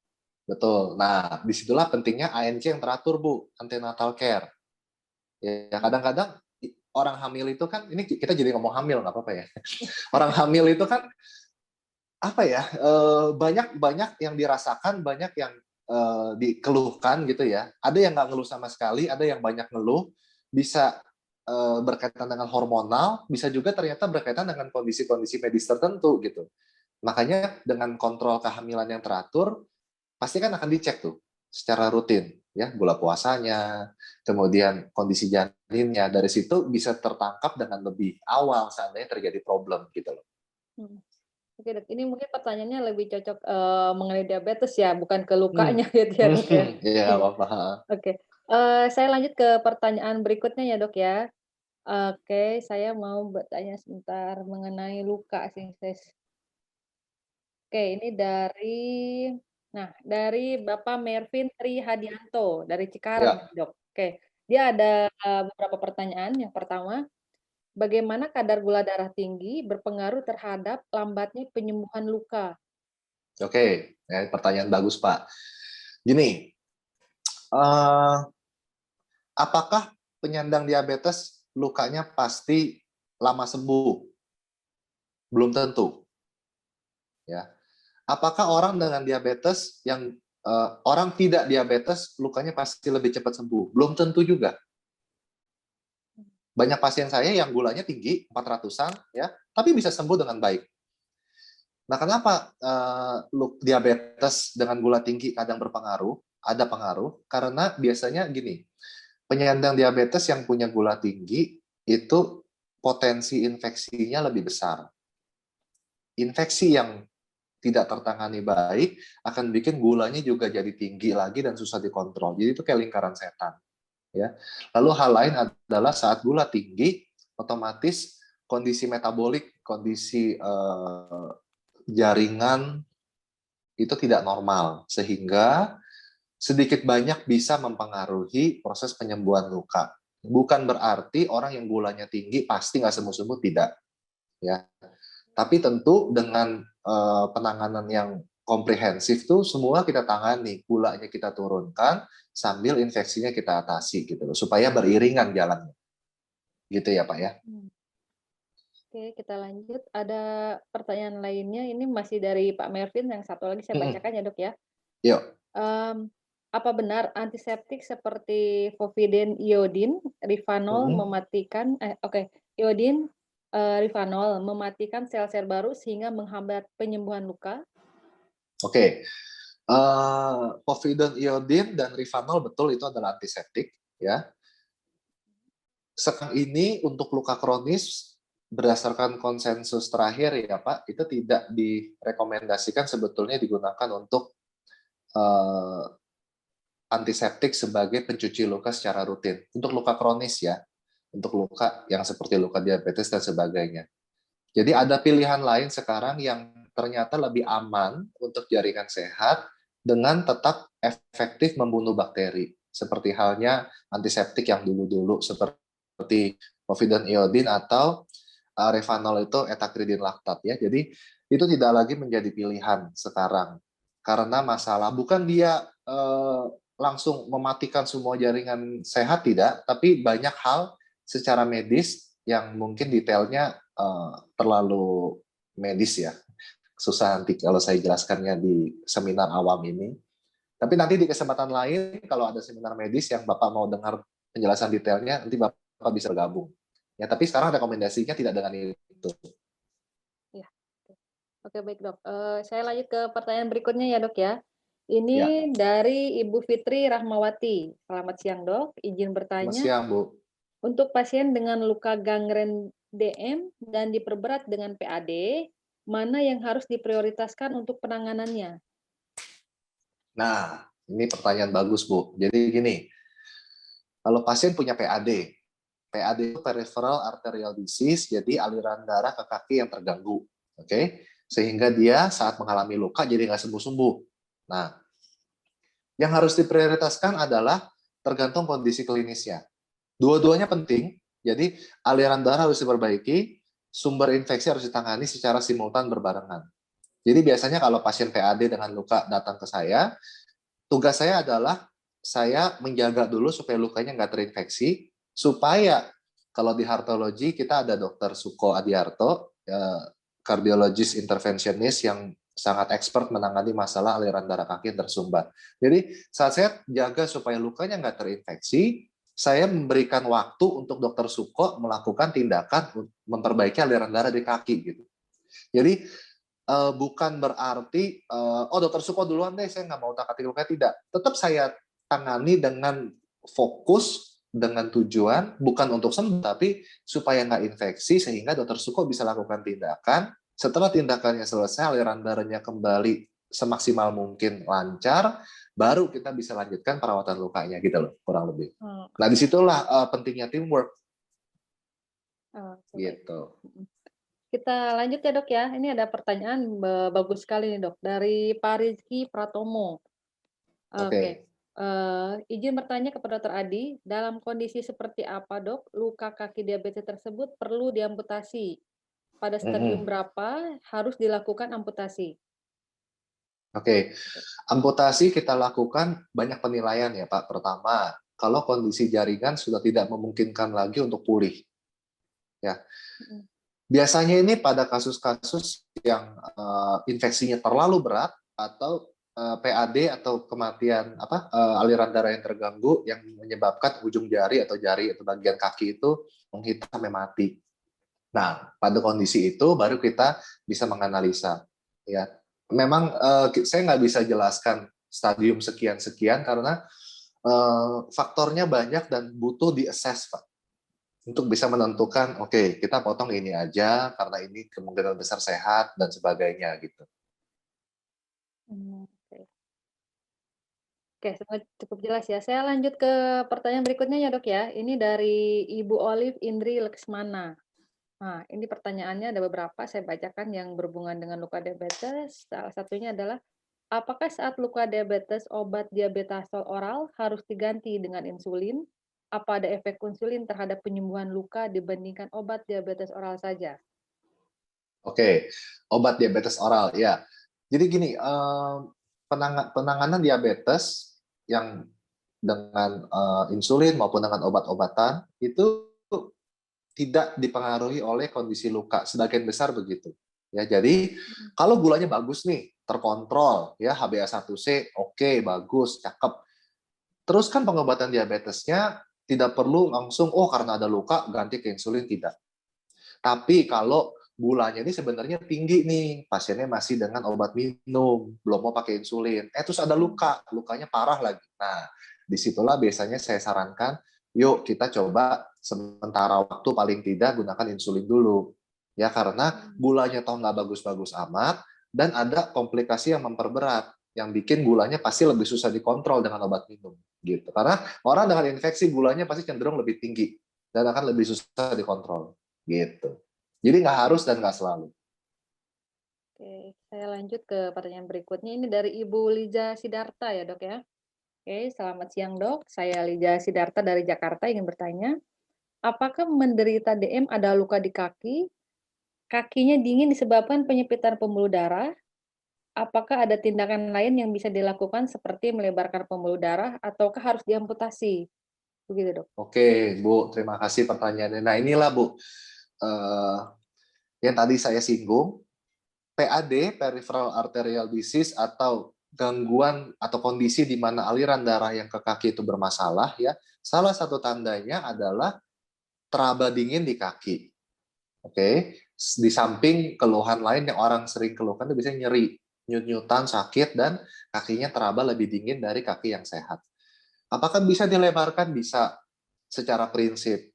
betul. Nah, disitulah pentingnya ANC yang teratur Bu, antenatal care. Ya, kadang-kadang orang hamil itu kan, ini kita jadi ngomong hamil nggak apa-apa ya. Orang hamil itu kan apa ya, banyak banyak yang dirasakan, banyak yang dikeluhkan gitu ya. Ada yang nggak ngeluh sama sekali, ada yang banyak ngeluh, bisa berkaitan dengan hormonal, bisa juga ternyata berkaitan dengan kondisi-kondisi medis tertentu gitu. Makanya dengan kontrol kehamilan yang teratur, pasti kan akan dicek tuh secara rutin ya, gula puasanya, kemudian kondisi janinnya. Dari situ bisa tertangkap dengan lebih awal seandainya terjadi problem gitu loh. Hmm. Oke, Dok. Ini mungkin pertanyaannya lebih cocok mengenai diabetes ya, bukan ke Hmm. lukanya gitu ya, Dok ya. Iya, Iya. apa-apa. Oke. Saya lanjut ke pertanyaan berikutnya ya, Dok ya. Oke, saya mau bertanya sebentar mengenai luka sih, Oke, ini dari Bapak Mervin Trihadianto dari Cikarang nih, Ya, Dok. Oke, dia ada beberapa pertanyaan. Yang pertama, bagaimana kadar gula darah tinggi berpengaruh terhadap lambatnya penyembuhan luka? oke. Ya, pertanyaan bagus, Pak. Gini, eh, apakah penyandang diabetes lukanya pasti lama sembuh? Belum tentu, ya. Apakah orang dengan diabetes yang orang tidak diabetes lukanya pasti lebih cepat sembuh? Belum tentu juga. Banyak pasien saya yang gulanya tinggi, 400-an, ya, tapi bisa sembuh dengan baik. Nah, kenapa diabetes dengan gula tinggi kadang berpengaruh? Ada pengaruh, karena biasanya gini, penyandang diabetes yang punya gula tinggi itu potensi infeksinya lebih besar. Infeksi yang tidak tertangani baik akan bikin gulanya juga jadi tinggi lagi dan susah dikontrol. Jadi itu kayak lingkaran setan. Ya. Lalu hal lain adalah saat gula tinggi, otomatis kondisi metabolik, kondisi jaringan itu tidak normal, sehingga sedikit banyak bisa mempengaruhi proses penyembuhan luka. Bukan berarti orang yang gulanya tinggi pasti nggak sembuh-sembuh, tidak. Ya. Tapi tentu dengan penanganan yang komprehensif tuh semua kita tangani, gulanya kita turunkan sambil infeksinya kita atasi gitu loh, supaya beriringan jalannya. Gitu ya, Pak ya. Hmm. Oke, kita lanjut. Ada pertanyaan lainnya, ini masih dari Pak Mervin, yang satu lagi saya Mm-mm. bacakan ya, Dok ya. Yuk. Apa benar antiseptik seperti Povidone iodin, Rivanol Mm-mm. mematikan iodin, Rivanol mematikan sel-sel baru sehingga menghambat penyembuhan luka? Oke. Povidone iodin dan Rivanol betul itu adalah antiseptik ya. Sekarang ini untuk luka kronis berdasarkan konsensus terakhir ya Pak, itu tidak direkomendasikan sebetulnya digunakan untuk eh, antiseptik sebagai pencuci luka secara rutin. Untuk luka kronis ya, untuk luka yang seperti luka diabetes dan sebagainya. Jadi ada pilihan lain sekarang yang ternyata lebih aman untuk jaringan sehat dengan tetap efektif membunuh bakteri. Seperti halnya antiseptik yang dulu-dulu seperti povidone iodine atau Revanol itu etakridin laktat ya. Jadi itu tidak lagi menjadi pilihan sekarang karena masalah bukan dia langsung mematikan semua jaringan sehat tidak, tapi banyak hal secara medis yang mungkin detailnya terlalu medis ya. Susah nanti kalau saya jelaskannya di seminar awam ini. Tapi nanti di kesempatan lain, kalau ada seminar medis yang Bapak mau dengar penjelasan detailnya, nanti Bapak bisa bergabung. Ya, tapi sekarang rekomendasinya tidak dengan itu. Ya. Oke, baik dok. Saya lanjut ke pertanyaan berikutnya ya dok ya. Ya, Ini dari Ibu Fitri Rahmawati. Selamat siang dok. Izin selamat bertanya, siang, Bu. untuk pasien dengan luka gangren DM dan diperberat dengan PAD, mana yang harus diprioritaskan untuk penanganannya? Nah, ini pertanyaan bagus, Bu. Jadi gini, kalau pasien punya PAD, PAD itu peripheral arterial disease, jadi aliran darah ke kaki yang terganggu. Oke? Sehingga dia saat mengalami luka jadi nggak sembuh-sembuh. Nah, yang harus diprioritaskan adalah tergantung kondisi klinisnya. Dua-duanya penting, jadi aliran darah harus diperbaiki, sumber infeksi harus ditangani secara simultan berbarengan. Jadi biasanya kalau pasien PAD dengan luka datang ke saya, tugas saya adalah saya menjaga dulu supaya lukanya nggak terinfeksi, supaya kalau di heartology kita ada Dr. Suko Adiarto, kardiologis interventionist yang sangat expert menangani masalah aliran darah kaki yang tersumbat. Jadi saat saya jaga supaya lukanya nggak terinfeksi, saya memberikan waktu untuk Dokter Suko melakukan tindakan memperbaiki aliran darah di kaki gitu. Jadi bukan berarti oh Dokter Suko duluan deh, saya nggak mau utak-atik lukanya, tidak. Tetap saya tangani dengan fokus, dengan tujuan bukan untuk sembuh, tapi supaya nggak infeksi sehingga Dokter Suko bisa lakukan tindakan. Setelah tindakannya selesai, aliran darahnya kembali semaksimal mungkin lancar, baru kita bisa lanjutkan perawatan lukanya gitu loh, kurang lebih. Oh, Nah disitulah pentingnya teamwork oke, baik. gitu. Kita lanjut ya dok ya. Ini ada pertanyaan bagus sekali nih dok dari Pak Rizky Pratomo. Oke. Oke. Izin bertanya kepada Dokter Adi, dalam kondisi seperti apa dok, luka kaki diabetes tersebut perlu diamputasi? Pada stadium Mm-mm. berapa harus dilakukan amputasi? Oke, amputasi kita lakukan banyak penilaian ya Pak. Pertama, kalau kondisi jaringan sudah tidak memungkinkan lagi untuk pulih. Ya, Mhm. biasanya ini pada kasus-kasus yang infeksinya terlalu berat atau PAD atau kematian aliran darah yang terganggu yang menyebabkan ujung jari atau bagian kaki itu menghitam sampai mati. Nah, pada kondisi itu baru kita bisa menganalisa. Ya, memang saya nggak bisa jelaskan stadium sekian-sekian karena faktornya banyak dan butuh di-assess, Pak. Untuk bisa menentukan, oke, kita potong ini aja karena ini kemungkinan besar sehat dan sebagainya gitu. Oke. Oke, cukup jelas ya. Saya lanjut ke pertanyaan berikutnya ya dok ya. Ini dari Ibu Olive Indri Leksmana. Nah, ini pertanyaannya ada beberapa, saya bacakan yang berhubungan dengan luka diabetes. Salah satunya adalah, apakah saat luka diabetes obat diabetasol oral harus diganti dengan insulin? Apa ada efek insulin terhadap penyembuhan luka dibandingkan obat diabetes oral saja? Oke, obat diabetes oral ya. Jadi gini, penanganan diabetes yang dengan insulin maupun dengan obat-obatan itu tidak dipengaruhi oleh kondisi luka, sebagian besar begitu. Ya, jadi Mhm. kalau gulanya bagus nih, terkontrol, ya HbA1c oke, bagus, cakep. Terus kan pengobatan diabetesnya tidak perlu langsung oh karena ada luka ganti ke insulin, tidak. Tapi kalau gulanya ini sebenarnya tinggi nih, pasiennya masih dengan obat minum, belum mau pakai insulin. Terus ada luka, lukanya parah lagi. Nah, disitulah biasanya saya sarankan, yuk kita coba sementara waktu paling tidak gunakan insulin dulu. Ya, karena gulanya toh nggak bagus-bagus amat, dan ada komplikasi yang memperberat, yang bikin gulanya pasti lebih susah dikontrol dengan obat minum. Gitu. Karena orang dengan infeksi gulanya pasti cenderung lebih tinggi, dan akan lebih susah dikontrol. Gitu. Jadi nggak harus dan nggak selalu. Oke, saya lanjut ke pertanyaan berikutnya. Ini dari Ibu Liza Sidarta ya dok ya. Oke, selamat siang dok. Saya Liza Sidarta dari Jakarta ingin bertanya, apakah menderita DM ada luka di kaki? Kakinya dingin disebabkan penyempitan pembuluh darah? Apakah ada tindakan lain yang bisa dilakukan seperti melebarkan pembuluh darah ataukah harus diamputasi? Begitu, Dok. Oke, Bu, terima kasih pertanyaannya. Nah, inilah Bu, eh, yang tadi saya singgung, PAD, peripheral arterial disease, atau gangguan atau kondisi di mana aliran darah yang ke kaki itu bermasalah ya. Salah satu tandanya adalah teraba dingin di kaki. Oke. Di samping keluhan lain yang orang sering keluhkan itu biasanya nyeri, nyut-nyutan, sakit, dan kakinya teraba lebih dingin dari kaki yang sehat. Apakah bisa dilebarkan? Bisa, secara prinsip.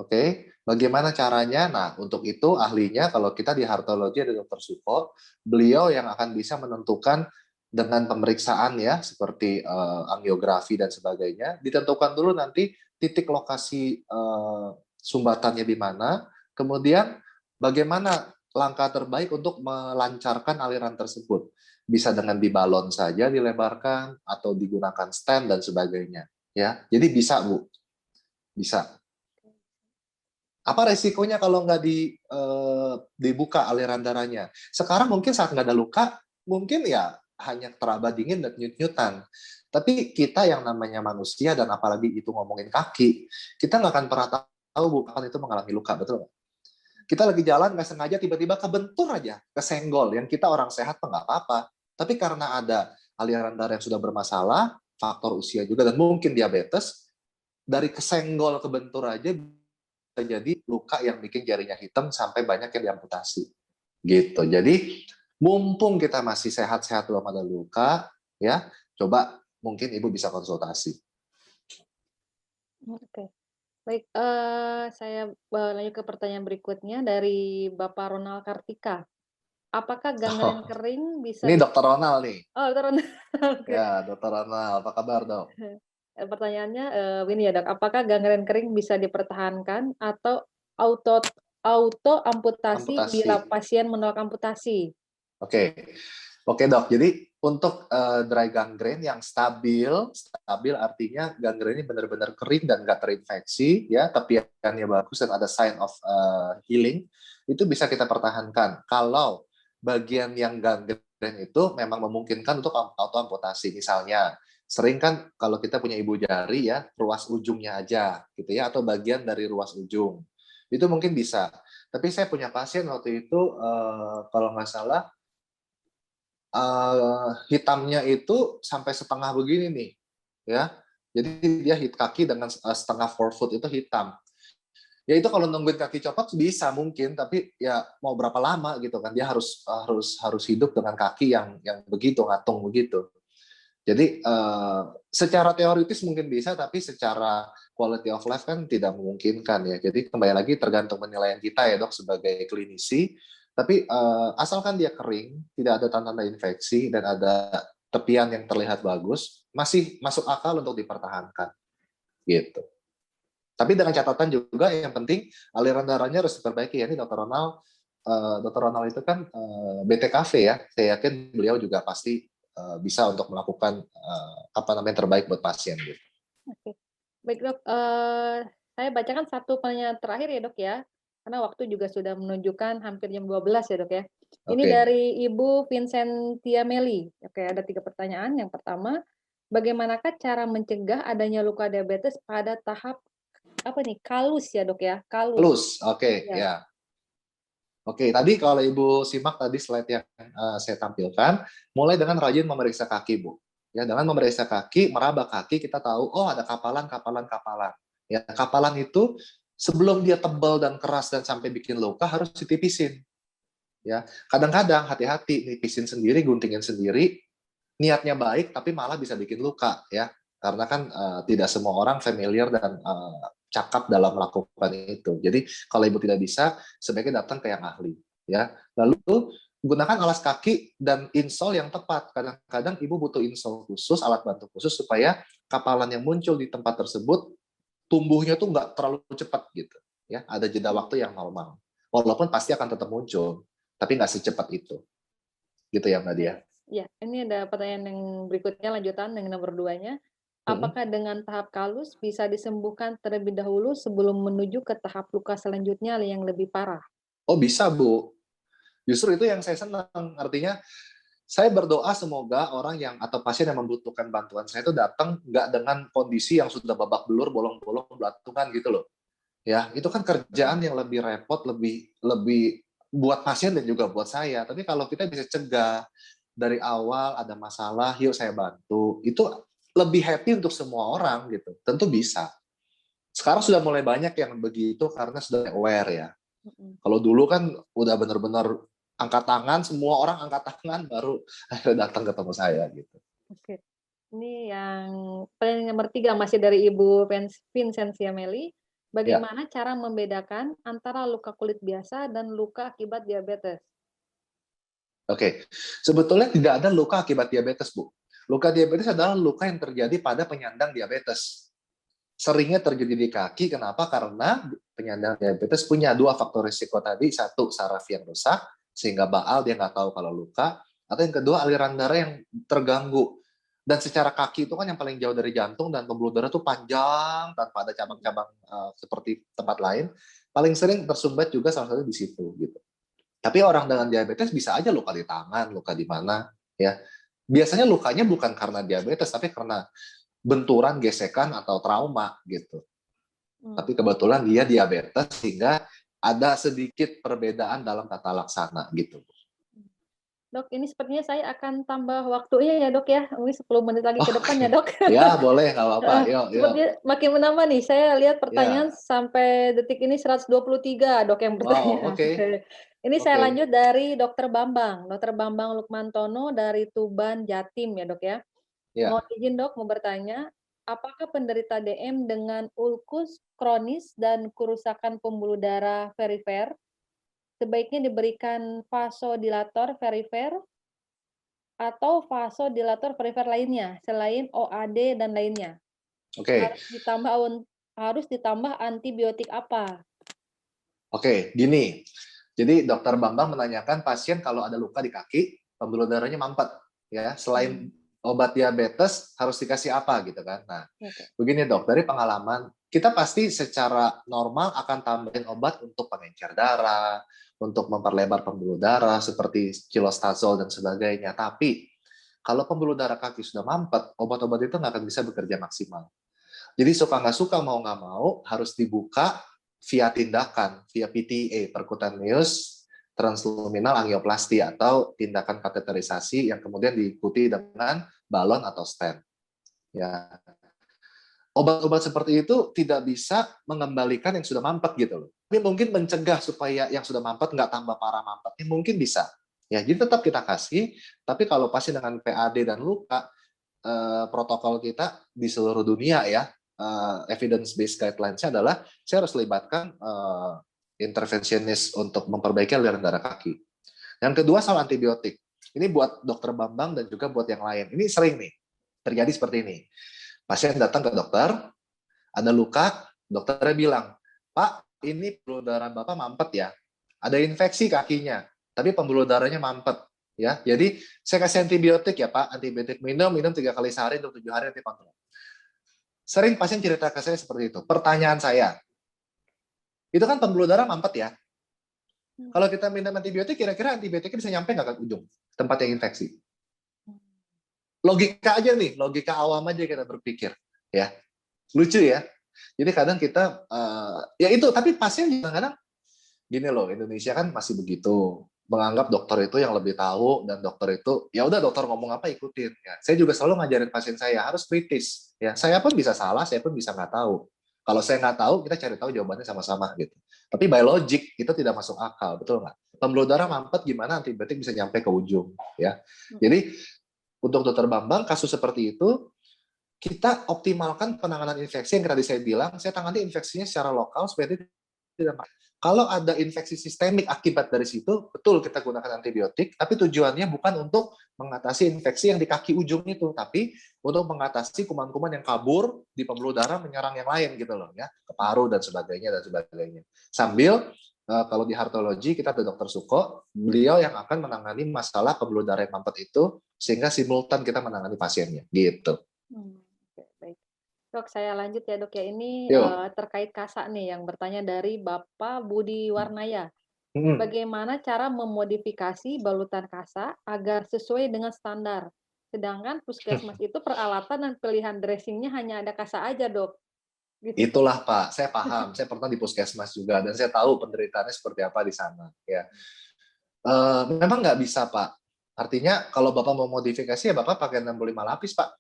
Oke, bagaimana caranya? Nah, untuk itu ahlinya kalau kita di Heartology ada Dr. Suko, beliau yang akan bisa menentukan dengan pemeriksaan ya, seperti angiografi dan sebagainya, ditentukan dulu nanti titik lokasi sumbatannya di mana, kemudian bagaimana langkah terbaik untuk melancarkan aliran tersebut. Bisa dengan dibalon saja, dilebarkan, atau digunakan stent dan sebagainya. Ya, jadi bisa Bu, bisa. Apa resikonya kalau nggak dibuka aliran darahnya? Sekarang mungkin saat nggak ada luka, mungkin ya hanya teraba dingin dan nyut-nyutan. Tapi kita yang namanya manusia, dan apalagi itu ngomongin kaki, kita nggak akan pernah tahu Bu, kapan itu mengalami luka, betul nggak? Kita lagi jalan nggak sengaja tiba-tiba kebentur aja, kesenggol. Yang kita orang sehat nggak apa-apa. Tapi karena ada aliran darah yang sudah bermasalah, faktor usia juga, dan mungkin diabetes, dari kesenggol kebentur aja jadi luka yang bikin jarinya hitam sampai banyak yang diamputasi gitu. Jadi mumpung kita masih sehat-sehat belum ada luka ya, coba mungkin ibu bisa konsultasi. Oke. Baik, saya lanjut ke pertanyaan berikutnya dari Bapak Ronald Kartika. Apakah gangren Oh, kering bisa ini dokter Ronald nih. oh, itu Ronald, oke. Ya, dokter Ronald, apa kabar dok? Pertanyaannya, begini ya, Dok, apakah gangren kering bisa dipertahankan atau auto auto amputasi Amputasi. bila pasien menolak amputasi? Oke, oke dok. Jadi untuk dry gangrene yang stabil artinya gangrene ini benar-benar kering dan nggak terinfeksi, ya, tepiannya bagus dan ada sign of healing, itu bisa kita pertahankan. Kalau bagian yang gangrene itu memang memungkinkan untuk auto amputasi, misalnya sering kan kalau kita punya ibu jari ya, ruas ujungnya aja, gitu ya, atau bagian dari ruas ujung, itu mungkin bisa. Tapi saya punya pasien waktu itu kalau nggak salah hitamnya itu sampai setengah begini nih, ya. Jadi dia hit kaki dengan setengah forefoot itu hitam. Ya itu kalau nungguin kaki copot bisa mungkin, tapi ya mau berapa lama gitu kan? Dia harus harus harus hidup dengan kaki yang begitu ngatung begitu. Jadi secara teoritis mungkin bisa, tapi secara quality of life kan tidak memungkinkan ya. Jadi kembali lagi tergantung penilaian kita ya dok sebagai klinisi. Tapi asalkan dia kering, tidak ada tanda-tanda infeksi dan ada tepian yang terlihat bagus, masih masuk akal untuk dipertahankan gitu. Tapi dengan catatan juga yang penting aliran darahnya harus diperbaiki ya. Ini Dokter Ronald itu kan BTKV ya. Saya yakin beliau juga pasti bisa untuk melakukan apa namanya terbaik buat pasien gitu. Oke. Baik, Dok, saya bacakan satu pertanyaan terakhir ya, Dok, ya, karena waktu juga sudah menunjukkan hampir jam 12 ya, Dok, ya. Ini Oke. dari Ibu Vincentia Meli. Oke, ada 3 pertanyaan. Yang pertama, bagaimanakah cara mencegah adanya luka diabetes pada tahap, apa nih, kalus ya, Dok, ya? Kalus. Plus, oke Ya. ya. Oke, tadi kalau Ibu simak tadi slide yang saya tampilkan, mulai dengan rajin memeriksa kaki, Bu. Ya, dengan memeriksa kaki, meraba kaki, kita tahu, oh ada kapalan, kapalan, kapalan. Ya, kapalan itu sebelum dia tebal dan keras dan sampai bikin luka harus ditipisin. Ya, kadang-kadang hati-hati nipisin sendiri, guntingin sendiri, niatnya baik tapi malah bisa bikin luka ya. Karena kan tidak semua orang familiar dan cakap dalam melakukan itu. Jadi kalau ibu tidak bisa, sebaiknya datang ke yang ahli ya. Lalu gunakan alas kaki dan insole yang tepat. Kadang-kadang ibu butuh insole khusus, alat bantu khusus supaya kapalan yang muncul di tempat tersebut tumbuhnya tuh nggak terlalu cepat gitu ya. Ada jeda waktu yang normal. Walaupun pasti akan tetap muncul, tapi nggak secepat itu. Gitu ya Mbak Dia. Oke. Ya, ini ada pertanyaan yang berikutnya lanjutan yang nomor 2-nya. Hmm. Apakah dengan tahap kalus bisa disembuhkan terlebih dahulu sebelum menuju ke tahap luka selanjutnya yang lebih parah? Oh bisa Bu, justru itu yang saya senang. Artinya saya berdoa semoga orang yang atau pasien yang membutuhkan bantuan saya itu datang nggak dengan kondisi yang sudah babak belur, bolong-bolong, belatungan gitu loh. Ya, itu kan kerjaan yang lebih repot, lebih lebih buat pasien dan juga buat saya. Tapi kalau kita bisa cegah dari awal ada masalah, yuk saya bantu. Itu lebih happy untuk semua orang gitu. Tentu bisa. Sekarang sudah mulai banyak yang begitu karena sudah aware ya. Mhm. Kalau dulu kan udah benar-benar angkat tangan, semua orang angkat tangan baru akhirnya datang ketemu saya gitu. Oke. Ini yang pertanyaan nomor 3 masih dari Ibu Vincentia Meli. Ya, Bagaimana cara membedakan antara luka kulit biasa dan luka akibat diabetes? oke. Sebetulnya tidak ada luka akibat diabetes, Bu. Luka diabetes adalah luka yang terjadi pada penyandang diabetes. Seringnya terjadi di kaki, kenapa? Karena penyandang diabetes punya dua faktor risiko tadi. Satu, saraf yang rusak, sehingga baal dia nggak tahu kalau luka. Atau yang kedua, aliran darah yang terganggu. Dan secara kaki itu kan yang paling jauh dari jantung, dan pembuluh darah itu panjang, tanpa ada cabang-cabang seperti tempat lain. Paling sering tersumbat juga salah satu di situ. Gitu. Tapi orang dengan diabetes bisa aja luka di tangan, luka di mana. Ya. Biasanya lukanya bukan karena diabetes, tapi karena benturan, gesekan, atau trauma gitu. Mmm, Tapi kebetulan dia diabetes sehingga ada sedikit perbedaan dalam tata laksana gitu. Dok, ini sepertinya saya akan tambah waktunya ya, Dok, ya. Ini 10 menit lagi ke depan ya, Oke, Dok. ya boleh nggak apa-apa. Heeh, Yuk, yuk. sepertinya makin menambah nih. Saya lihat pertanyaan Ya, sampai detik ini 123, Dok, yang wow, bertanya. oke, Oke. Ini saya oke, lanjut dari Dokter Bambang. Dokter Bambang Lukmantono dari Tuban, Jatim ya, Dok, ya. ya, Mohon izin, Dok, mau bertanya, apakah penderita DM dengan ulkus kronis dan kerusakan pembuluh darah perifer sebaiknya diberikan vasodilator perifer atau vasodilator perifer lainnya selain OAD dan lainnya? oke, Harus ditambah harus ditambah antibiotik apa? oke. Gini, jadi Dokter Bambang menanyakan pasien kalau ada luka di kaki, pembuluh darahnya mampet, ya. Selain Mmm, obat diabetes harus dikasih apa gitu kan? Nah, oke. begini dok, dari pengalaman, kita pasti secara normal akan tambahin obat untuk pengencer darah, untuk memperlebar pembuluh darah, seperti cilostazol dan sebagainya. Tapi, kalau pembuluh darah kaki sudah mampet, obat-obat itu nggak akan bisa bekerja maksimal. Jadi suka nggak suka, mau nggak mau, harus dibuka via tindakan, via PTA, percutaneous transluminal angioplasti, atau tindakan kateterisasi yang kemudian diikuti dengan balon atau stent. Ya, obat-obat seperti itu tidak bisa mengembalikan yang sudah mampet gitu loh. Tapi mungkin mencegah supaya yang sudah mampet nggak tambah parah mampetnya mungkin bisa. Ya, jadi tetap kita kasih, tapi kalau pasien dengan PAD dan luka, protokol kita di seluruh dunia ya, evidence based guidelines-nya adalah saya harus libatkan intervensionis untuk memperbaiki aliran darah kaki. Yang kedua soal antibiotik. Ini buat dokter Bambang dan juga buat yang lain. Ini sering nih terjadi seperti ini. Pasien datang ke dokter, ada luka, dokternya bilang, Pak, ini pembuluh darah Bapak mampet ya. Ada infeksi kakinya, tapi pembuluh darahnya mampet. Ya, jadi saya kasih antibiotik ya Pak, antibiotik minum 3 kali sehari untuk 7 hari nanti kontrol. Sering pasien cerita ke saya seperti itu. Pertanyaan saya, itu kan pembuluh darah mampet ya. Mmm, Kalau kita minum antibiotik, kira-kira antibiotiknya bisa nyampe nggak ke ujung tempat yang infeksi? mmm, Logika aja nih, logika awam aja kita berpikir. Ya, lucu ya. Jadi kadang kita, ya itu, tapi pasien kadang-kadang gini loh, Indonesia kan masih begitu menganggap dokter itu yang lebih tahu, dan dokter itu ya udah dokter ngomong apa ikutin ya. Saya juga selalu ngajarin pasien saya harus kritis ya. Saya pun bisa salah, saya pun bisa nggak tahu. Kalau saya nggak tahu, kita cari tahu jawabannya sama-sama gitu. Tapi by logic itu tidak masuk akal, betul nggak? Pembuluh darah mampet, gimana antibiotik bisa nyampe ke ujung ya. mhm, Jadi untuk dokter Bambang kasus seperti itu, kita optimalkan penanganan infeksi yang tadi saya bilang. Saya tangani infeksinya secara lokal supaya tidak. Kalau ada infeksi sistemik akibat dari situ, betul kita gunakan antibiotik, tapi tujuannya bukan untuk mengatasi infeksi yang di kaki ujung itu, tapi untuk mengatasi kuman-kuman yang kabur di pembuluh darah menyerang yang lain gitu loh ya, ke paru dan sebagainya dan sebagainya. Sambil kalau di heartology kita ada Dokter Suko, beliau yang akan menangani masalah pembuluh darah yang mampet itu, sehingga simultan kita menangani pasiennya gitu. mmm, oke, baik. Dok, saya lanjut ya, Dok, ya. Ini, Yuk. terkait kasa nih yang bertanya dari Bapak Budi Warnaya. Hmm. Bagaimana cara memodifikasi balutan kasa agar sesuai dengan standar? Sedangkan puskesmas itu peralatan dan pilihan dressing-nya hanya ada kasa aja, Dok. gitu. Itulah Pak, saya paham. Saya pernah di puskesmas juga dan saya tahu penderitaannya seperti apa di sana. Ya, memang nggak bisa Pak. Artinya kalau Bapak mau modifikasi ya Bapak pakai 65 lapis Pak.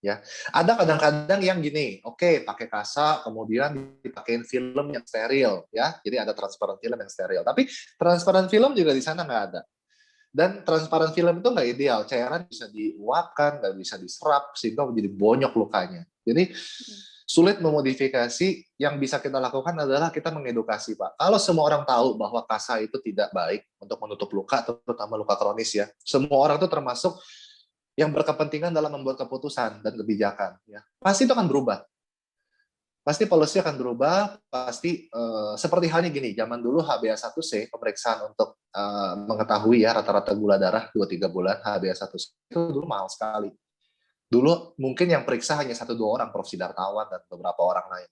Ya, ada kadang-kadang yang gini, oke pakai kasa, kemudian dipakein film yang steril, ya. Jadi ada transparan film yang steril. Tapi transparan film juga di sana nggak ada. Dan transparan film itu nggak ideal, cairan bisa diuapkan, nggak bisa diserap, sehingga menjadi bonyok lukanya. Jadi sulit memodifikasi. Yang bisa kita lakukan adalah kita mengedukasi, Pak. Kalau semua orang tahu bahwa kasa itu tidak baik untuk menutup luka, terutama luka kronis ya. Semua orang itu termasuk yang berkepentingan dalam membuat keputusan dan kebijakan. Ya. Pasti itu akan berubah. Pasti policy akan berubah, pasti seperti halnya gini, zaman dulu HbA1c, pemeriksaan untuk mengetahui ya rata-rata gula darah 2-3 bulan, HbA1c itu dulu mahal sekali. Dulu mungkin yang periksa hanya 1-2 orang, Prof. Sidartawan dan beberapa orang lain.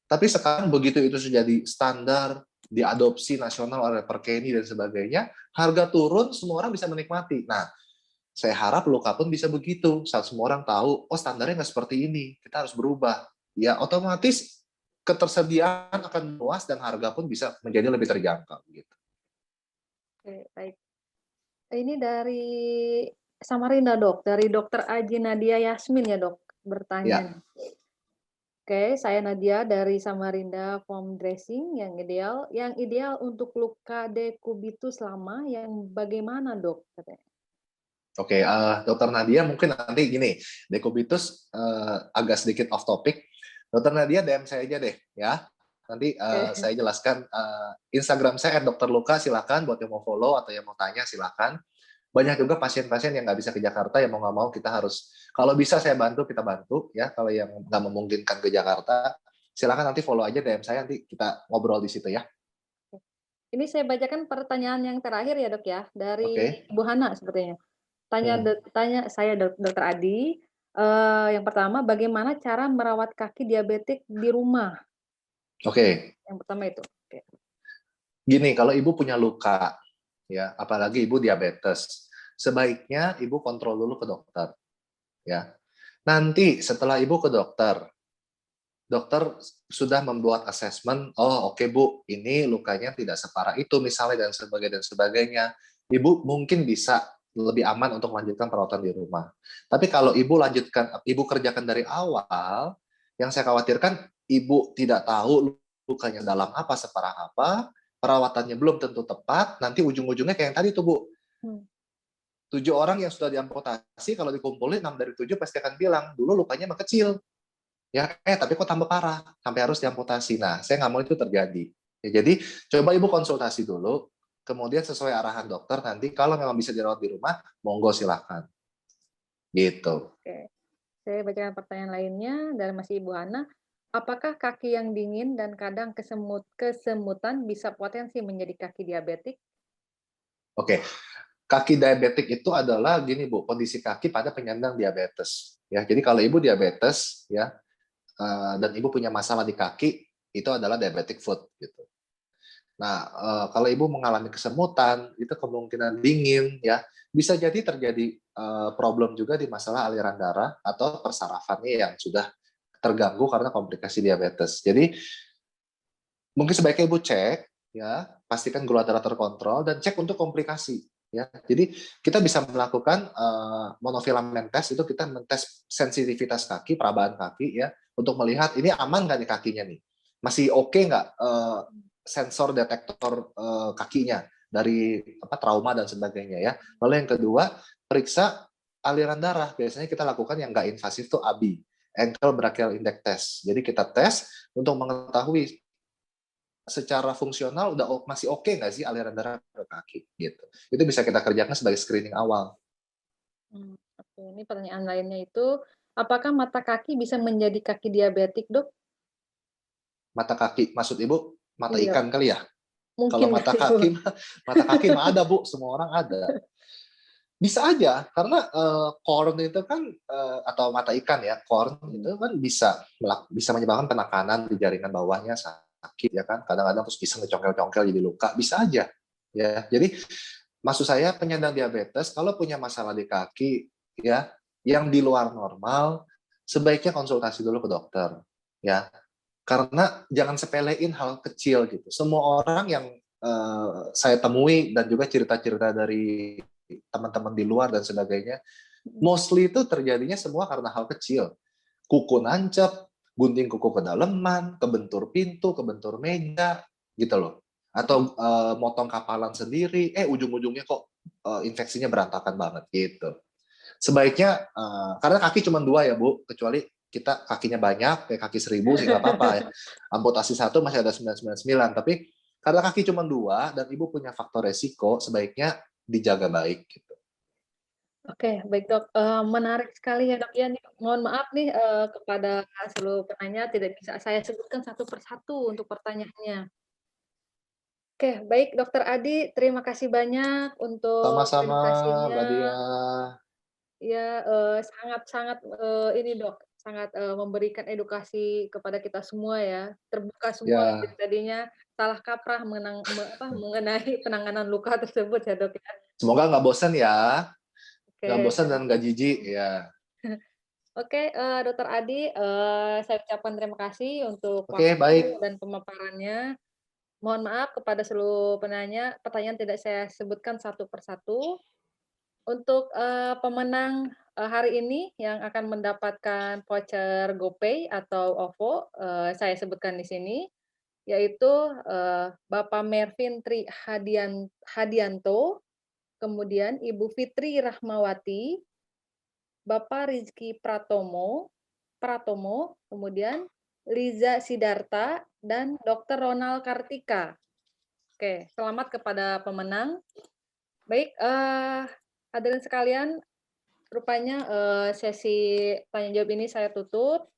Tapi sekarang begitu itu sudah jadi standar, diadopsi nasional oleh Perkeni dan sebagainya, harga turun, semua orang bisa menikmati. Nah, saya harap luka pun bisa begitu, saat semua orang tahu, oh standarnya nggak seperti ini, kita harus berubah. Ya otomatis ketersediaan akan luas dan harga pun bisa menjadi lebih terjangkau. Gitu. Oke, baik. Ini dari Samarinda, Dok. Dari Dokter Aji Nadia Yasmin ya, Dok, bertanya Ya, nih. Oke, saya Nadia dari Samarinda Foam Dressing yang ideal untuk luka dekubitus lama yang bagaimana, Dok? Katanya. oke. Dokter Nadia mungkin nanti gini, dekubitus agak sedikit off topic. Dokter Nadia DM saya aja deh, ya. Nanti Oke. saya jelaskan Instagram saya @dokterluka, silakan buat yang mau follow atau yang mau tanya silakan. Banyak juga pasien-pasien yang nggak bisa ke Jakarta, yang mau nggak mau kita harus, kalau bisa saya bantu, kita bantu ya. Kalau yang nggak memungkinkan ke Jakarta, silakan nanti follow aja DM saya, nanti kita ngobrol di situ ya. Ini saya bacakan pertanyaan yang terakhir ya, Dok ya, dari Oke. Ibu Hana sepertinya. Hmm. Tanya saya Dokter Adi, yang pertama bagaimana cara merawat kaki diabetik di rumah? Oke. Yang pertama itu. Oke. Gini, kalau ibu punya luka, ya, apalagi ibu diabetes, sebaiknya ibu kontrol dulu ke dokter, ya. Nanti setelah ibu ke dokter, dokter sudah membuat asesmen, oh oke Bu, ini lukanya tidak separah itu misalnya dan sebagainya. Ibu mungkin bisa lebih aman untuk melanjutkan perawatan di rumah. Tapi kalau ibu kerjakan dari awal, yang saya khawatirkan ibu tidak tahu lukanya dalam apa, separah apa, perawatannya belum tentu tepat, nanti ujung-ujungnya kayak yang tadi tuh Bu, Hmm. 7 orang yang sudah diamputasi, kalau dikumpulin 6 dari 7 pasti akan bilang, dulu lukanya mah kecil, ya tapi kok tambah parah sampai harus diamputasi. Nah saya nggak mau itu terjadi ya, jadi coba ibu konsultasi dulu, kemudian sesuai arahan dokter, nanti kalau memang bisa dirawat di rumah monggo silahkan gitu. Oke. Saya bacakan pertanyaan lainnya dari masih Ibu Hana. Apakah kaki yang dingin dan kadang kesemutan bisa potensi menjadi kaki diabetik? Oke, kaki diabetik itu adalah gini Bu, kondisi kaki pada penyandang diabetes ya. Jadi kalau ibu diabetes ya, dan ibu punya masalah di kaki, itu adalah diabetic foot gitu. Nah, kalau ibu mengalami kesemutan, itu kemungkinan dingin, ya, bisa jadi terjadi problem juga di masalah aliran darah atau persarafannya yang sudah terganggu karena komplikasi diabetes. Jadi mungkin sebaiknya ibu cek, ya, pastikan gula darah terkontrol dan cek untuk komplikasi. Ya, jadi kita bisa melakukan monofilament test, itu kita mentes sensitivitas kaki, perabaan kaki, ya, untuk melihat ini aman nggak nih kakinya nih, masih oke nggak sensor detektor kakinya dari trauma dan sebagainya ya. Lalu yang kedua, periksa aliran darah. Biasanya kita lakukan yang nggak invasif tuh ABI, ankle brachial index test. Jadi kita tes untuk mengetahui secara fungsional masih oke nggak sih aliran darah ke kaki gitu. Itu bisa kita kerjakan sebagai screening awal. Oke, ini pertanyaan lainnya itu, apakah mata kaki bisa menjadi kaki diabetik, Dok? Mata kaki, maksud ibu mata Iya, ikan kali ya? Kalau mungkin mata kali, Bu. kaki, mata kaki mah ada Bu, semua orang ada. Bisa aja, karena corn itu kan atau mata ikan ya, corn itu kan bisa menyebabkan penekanan di jaringan bawahnya sakit ya kan, kadang-kadang terus bisa ngecongkel-congkel jadi luka, bisa aja ya. Jadi maksud saya penyandang diabetes kalau punya masalah di kaki ya yang di luar normal, sebaiknya konsultasi dulu ke dokter, ya. Karena jangan sepelein hal kecil gitu. Semua orang yang saya temui dan juga cerita-cerita dari teman-teman di luar dan sebagainya, mostly itu terjadinya semua karena hal kecil. Kuku nancep, gunting kuku kedalaman, kebentur pintu, kebentur meja, gitu loh. Atau motong kapalan sendiri, ujung-ujungnya kok infeksinya berantakan banget gitu. Sebaiknya, karena kaki cuma dua ya Bu, kecuali kita kakinya banyak, kayak kaki 1000 sih nggak apa-apa ya. Amputasi satu masih ada 999, tapi karena kaki cuma dua dan Ibu punya faktor resiko, sebaiknya dijaga baik gitu. Oke, baik Dok, menarik sekali ya Dok ya nih, mohon maaf nih, kepada seluruh penanya tidak bisa saya sebutkan satu persatu untuk pertanyaannya. Oke, baik Dokter Adi, terima kasih banyak untuk Sama-sama edukasinya. Mbak Dia. Ya, sangat-sangat, ini Dok, sangat, memberikan edukasi kepada kita semua ya, terbuka semua Ya, dari tadinya salah kaprah mengenai penanganan luka tersebut ya Dok ya. semoga nggak bosan ya, nggak Oke, bosan dan nggak jijik ya. oke, Dokter Adi, saya ucapkan terima kasih untuk Oke, waktu baik. dan pemaparannya. Mohon maaf kepada seluruh penanya, pertanyaan tidak saya sebutkan satu persatu. Untuk, pemenang, hari ini yang akan mendapatkan voucher GoPay atau OVO, saya sebutkan di sini, yaitu, Bapak Mervin Hadianto, kemudian Ibu Fitri Rahmawati, Bapak Rizky Pratomo, kemudian Liza Sidarta, dan Dokter Ronald Kartika. Oke, selamat kepada pemenang. Baik, hadirin sekalian, rupanya, sesi tanya jawab ini saya tutup.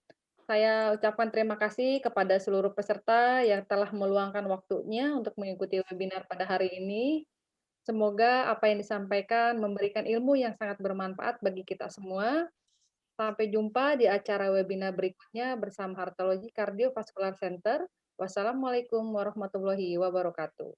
Saya ucapkan terima kasih kepada seluruh peserta yang telah meluangkan waktunya untuk mengikuti webinar pada hari ini. Semoga apa yang disampaikan memberikan ilmu yang sangat bermanfaat bagi kita semua. Sampai jumpa di acara webinar berikutnya bersama Heartology Cardiovascular Center. Wassalamualaikum warahmatullahi wabarakatuh.